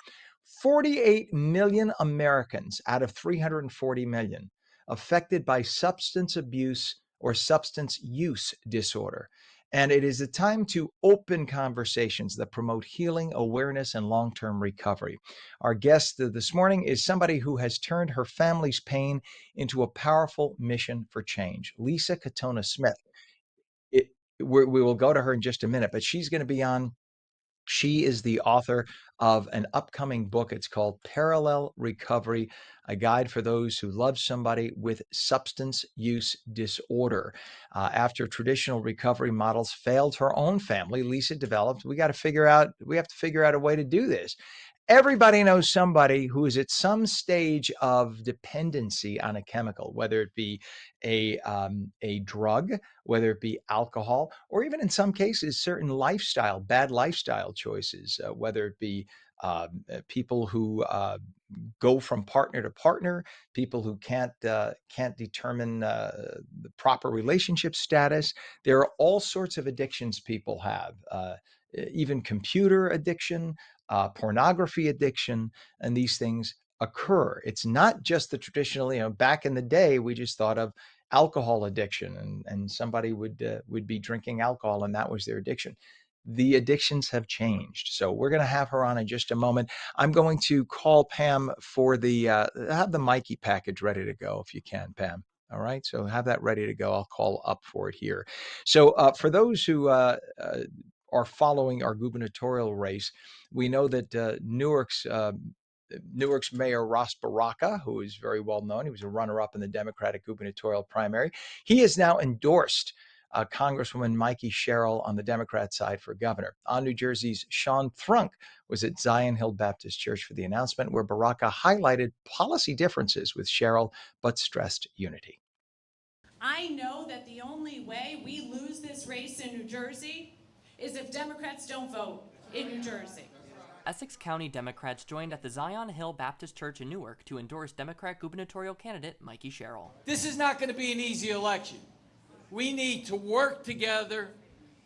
48 million Americans out of 340 million affected by substance abuse or substance use disorder. And it is a time to open conversations that promote healing, awareness, and long-term recovery. Our guest this morning is somebody who has turned her family's pain into a powerful mission for change. Lisa Katona Smith. We will go to her in just a minute, but she's going to be on. She is the author of an upcoming book. It's called Parallel Recovery, a guide for those who love somebody with substance use disorder. After traditional recovery models failed her own family, Lisa developed, we have to figure out a way to do this. Everybody knows somebody who is at some stage of dependency on a chemical, whether it be a drug, whether it be alcohol, or even in some cases, certain bad lifestyle choices, whether it be people who go from partner to partner, people who can't determine the proper relationship status. There are all sorts of addictions people have, even computer addiction, pornography addiction, and these things occur. It's not just the traditional, back in the day, we just thought of alcohol addiction and somebody would be drinking alcohol and that was their addiction. The addictions have changed. So we're going to have her on in just a moment. I'm going to call Pam for have the Mikey package ready to go if you can, Pam. All right. So have that ready to go. I'll call up for it here. So for those who are following our gubernatorial race, we know that Newark's Mayor Ras Baraka, who is very well known, he was a runner-up in the Democratic gubernatorial primary. He has now endorsed Congresswoman Mikey Sherrill on the Democrat side for governor. On New Jersey's Sean Thrunk was at Zion Hill Baptist Church for the announcement, where Baraka highlighted policy differences with Sherrill, but stressed unity. I know that the only way we lose this race in New Jersey is if Democrats don't vote in New Jersey. Essex County Democrats joined at the Zion Hill Baptist Church in Newark to endorse Democrat gubernatorial candidate Mikey Sherrill. This is not going to be an easy election. We need to work together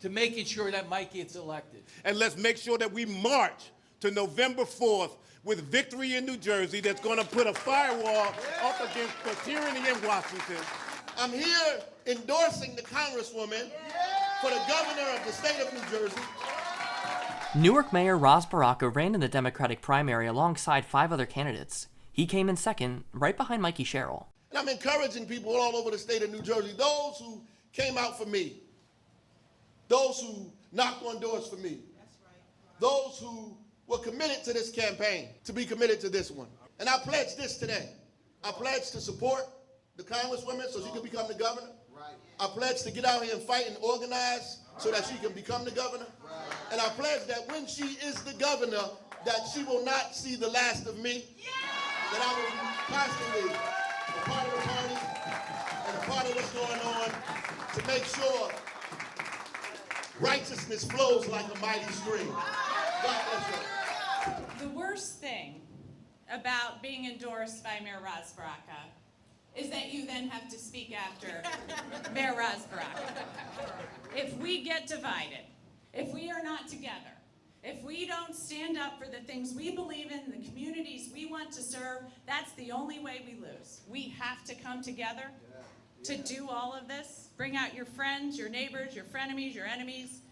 to making sure that Mikey gets elected. And let's make sure that we march to November 4th with victory in New Jersey that's going to put a firewall up against the tyranny in Washington. I'm here endorsing the Congresswoman for the governor of the state of New Jersey. Newark Mayor Ras Baraka ran in the Democratic primary alongside 5 other candidates. He came in second, right behind Mikey Sherrill. And I'm encouraging people all over the state of New Jersey, those who came out for me, those who knocked on doors for me, those who were committed to this campaign, to be committed to this one. And I pledge this today. I pledge to support the Congresswoman so she can become the governor. I pledge to get out here and fight and organize so that she can become the governor. And I pledge that when she is the governor, that she will not see the last of me. That I will be constantly a part of the party and a part of what's going on to make sure righteousness flows like a mighty stream. God bless you. The worst thing about being endorsed by Mayor Ras Baraka is that you then have to speak after Mayor Ras Baraka. If we get divided, if we are not together, if we don't stand up for the things we believe in, the communities we want to serve, that's the only way we lose. We have to come together to do all of this. Bring out your friends, your neighbors, your frenemies, your enemies.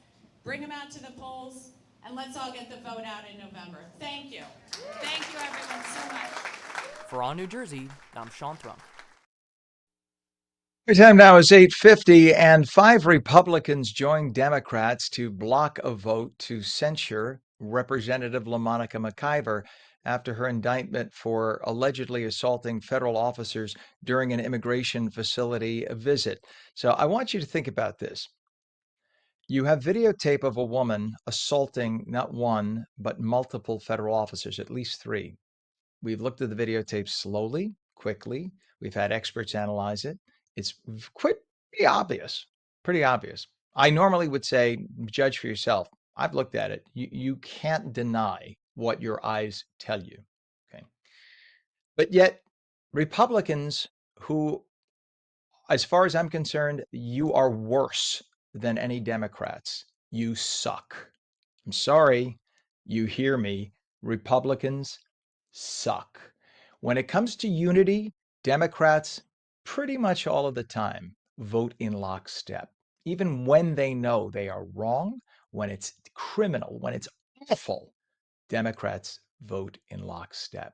Bring them out to the polls, and let's all get the vote out in November. Thank you. Thank you, everyone, so much. For On New Jersey, I'm Sean Thrunk. Your time now is 8:50, and 5 Republicans joined Democrats to block a vote to censure Representative LaMonica McIver after her indictment for allegedly assaulting federal officers during an immigration facility visit. So I want you to think about this. You have videotape of a woman assaulting not one, but multiple federal officers, at least 3. We've looked at the videotape slowly, quickly. We've had experts analyze it. It's pretty obvious. Pretty obvious. I normally would say, judge for yourself. I've looked at it. You can't deny what your eyes tell you. Okay. But yet, Republicans who, as far as I'm concerned, you are worse than any Democrats. You suck. I'm sorry. You hear me. Republicans suck. When it comes to unity, Democrats pretty much all of the time vote in lockstep, even when they know they are wrong, when it's criminal, when it's awful. Democrats vote in lockstep.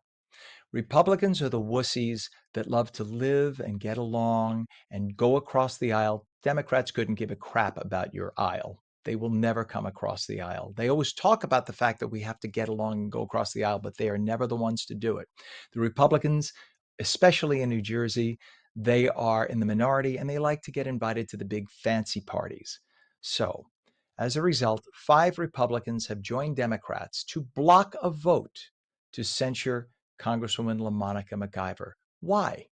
Republicans are the wussies that love to live and get along and go across the aisle. Democrats couldn't give a crap about your aisle. They will never come across the aisle. They always talk about the fact that we have to get along and go across the aisle, but they are never the ones to do it. The Republicans, especially in New Jersey, they are in the minority and they like to get invited to the big fancy parties. So, as a result, 5 Republicans have joined Democrats to block a vote to censure Congresswoman LaMonica McIver. Why?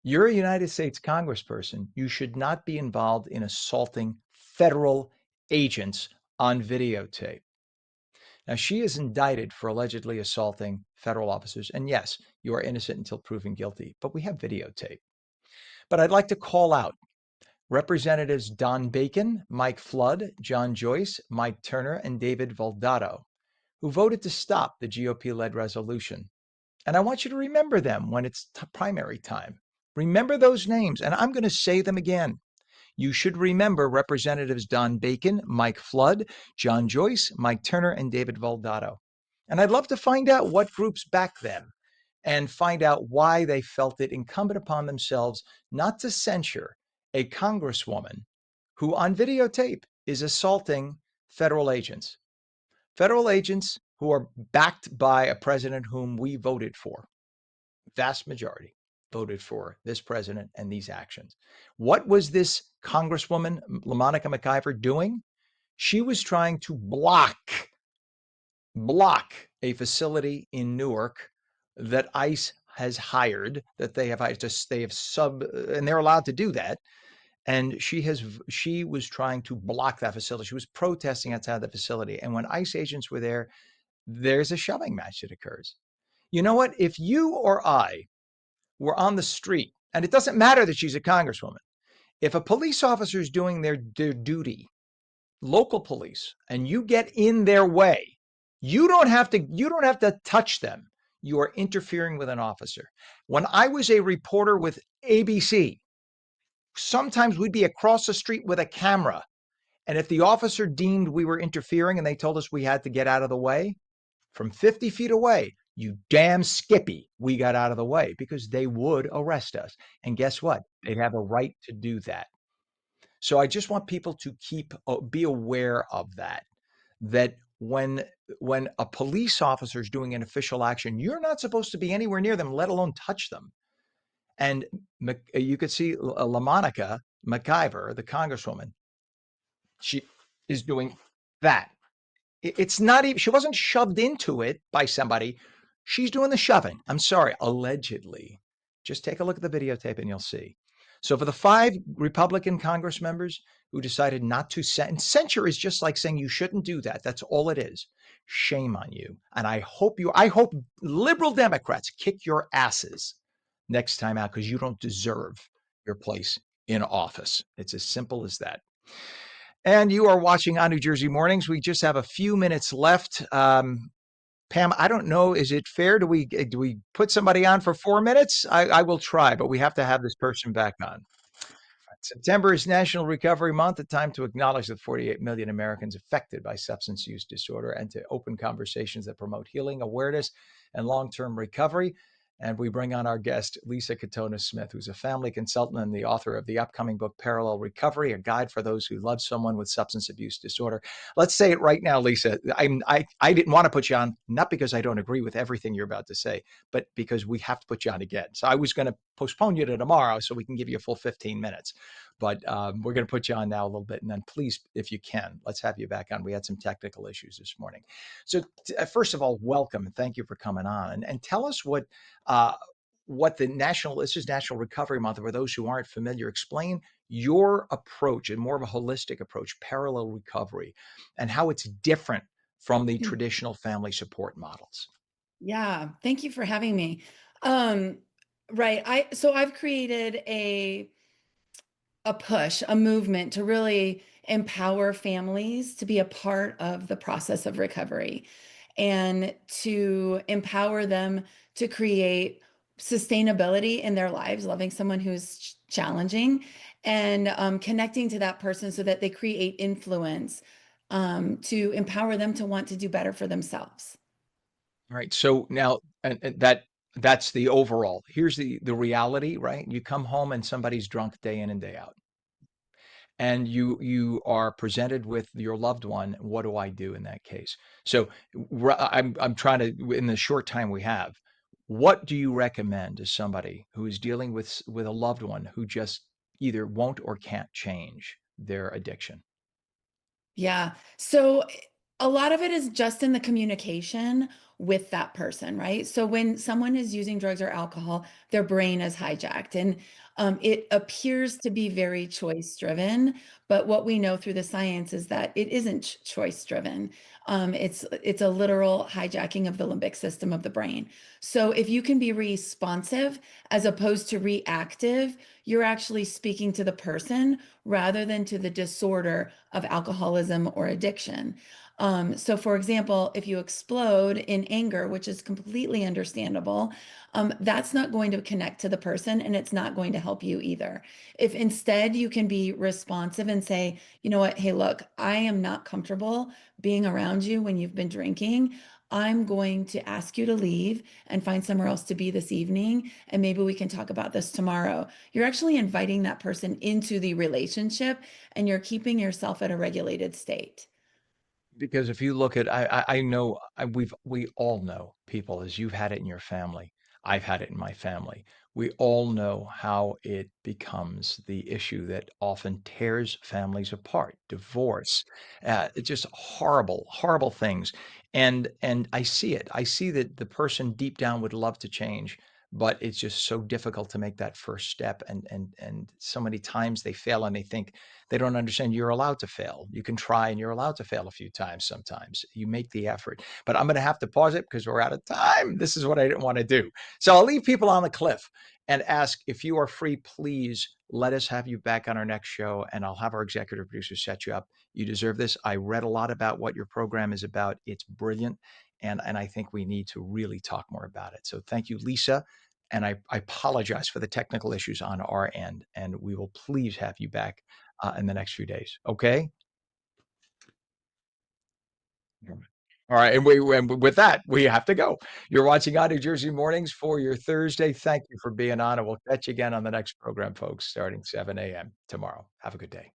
You're a United States congressperson. You should not be involved in assaulting federal agents on videotape. Now, she is indicted for allegedly assaulting federal officers. And yes, you are innocent until proven guilty, but we have videotape. But I'd like to call out Representatives Don Bacon, Mike Flood, John Joyce, Mike Turner, and David Valdato, who voted to stop the GOP-led resolution. And I want you to remember them when it's primary time. Remember those names, and I'm going to say them again. You should remember Representatives Don Bacon, Mike Flood, John Joyce, Mike Turner, and David Valdato. And I'd love to find out what groups back them and find out why they felt it incumbent upon themselves not to censure a congresswoman who on videotape is assaulting federal agents. Federal agents who are backed by a president whom we voted for. Vast majority voted for this president and these actions. What was this Congresswoman, LaMonica McIver, doing? She was trying to block a facility in Newark that ICE has hired, that they have and they're allowed to do that. And she was trying to block that facility. She was protesting outside the facility. And when ICE agents were there, there's a shoving match that occurs. You know what? If you or I were on the street, and it doesn't matter that she's a congresswoman, if a police officer is doing their duty, local police, and you get in their way, you don't have to touch them. You are interfering with an officer. When I was a reporter with ABC, sometimes we'd be across the street with a camera. And if the officer deemed we were interfering and they told us we had to get out of the way, from 50 feet away, you damn skippy, we got out of the way because they would arrest us. And guess what? They'd have a right to do that. So I just want people to be aware of that, that when a police officer is doing an official action, you're not supposed to be anywhere near them, let alone touch them. And you could see LaMonica McIver, the congresswoman, she is doing that. It's not even, she wasn't shoved into it by somebody. She's doing the shoving. I'm sorry, allegedly. Just take a look at the videotape and you'll see. So for the 5 Republican Congress members who decided not to censure is just like saying you shouldn't do that. That's all it is. Shame on you. And I hope liberal Democrats kick your asses next time out because you don't deserve your place in office. It's as simple as that. And you are watching On New Jersey Mornings. We just have a few minutes left. Pam, I don't know. Is it fair? Do we put somebody on for 4 minutes? I will try, but we have to have this person back on. September is National Recovery Month, a time to acknowledge the 48 million Americans affected by substance use disorder and to open conversations that promote healing, awareness, and long-term recovery. And we bring on our guest, Lisa Katona Smith, who's a family consultant and the author of the upcoming book, Parallel Recovery, a guide for those who love someone with substance abuse disorder. Let's say it right now, Lisa. I didn't want to put you on, not because I don't agree with everything you're about to say, but because we have to put you on again. So I was going to postpone you to tomorrow so we can give you a full 15 minutes. But we're going to put you on now a little bit. And then please, if you can, let's have you back on. We had some technical issues this morning. So first of all, welcome and thank you for coming on. And tell us what this is National Recovery Month. For those who aren't familiar, explain your approach and more of a holistic approach, parallel recovery, and how it's different from the traditional family support models. Yeah, thank you for having me. Um, right. So I've created a movement to really empower families to be a part of the process of recovery and to empower them to create sustainability in their lives, loving someone who's challenging and connecting to that person so that they create influence to empower them to want to do better for themselves. All right. So now, and that's the overall. Here's the reality, right? You come home and somebody's drunk day in and day out, and you are presented with your loved one. What do I do in that case? So I'm trying to, in the short time we have, what do you recommend to somebody who is dealing with a loved one who just either won't or can't change their addiction? Yeah. So a lot of it is just in the communication with that person, right? So when someone is using drugs or alcohol, their brain is hijacked and it appears to be very choice driven. But what we know through the science is that it isn't choice driven. It's a literal hijacking of the limbic system of the brain. So if you can be responsive as opposed to reactive, you're actually speaking to the person rather than to the disorder of alcoholism or addiction. So, for example, if you explode in anger, which is completely understandable, that's not going to connect to the person and it's not going to help you either. If instead you can be responsive and say, you know what, hey, look, I am not comfortable being around you when you've been drinking. I'm going to ask you to leave and find somewhere else to be this evening, and maybe we can talk about this tomorrow. You're actually inviting that person into the relationship and you're keeping yourself at a regulated state. Because if you look at, I know, we all know people, as you've had it in your family, I've had it in my family. We all know how it becomes the issue that often tears families apart. Divorce, it's just horrible, horrible things. And I see it. I see that the person deep down would love to change, but it's just so difficult to make that first step. And so many times they fail and they think they don't understand you're allowed to fail. You can try and you're allowed to fail a few times sometimes. You make the effort. But I'm going to have to pause it because we're out of time. This is what I didn't want to do. So I'll leave people on the cliff and ask, if you are free, please let us have you back on our next show, and I'll have our executive producer set you up. You deserve this. I read a lot about what your program is about. It's brilliant. And I think we need to really talk more about it. So thank you, Lisa. And I apologize for the technical issues on our end. And we will please have you back in the next few days. Okay. All right. And with that, we have to go. You're watching On New Jersey Mornings for your Thursday. Thank you for being on, and we'll catch you again on the next program, folks, starting 7 a.m. tomorrow. Have a good day.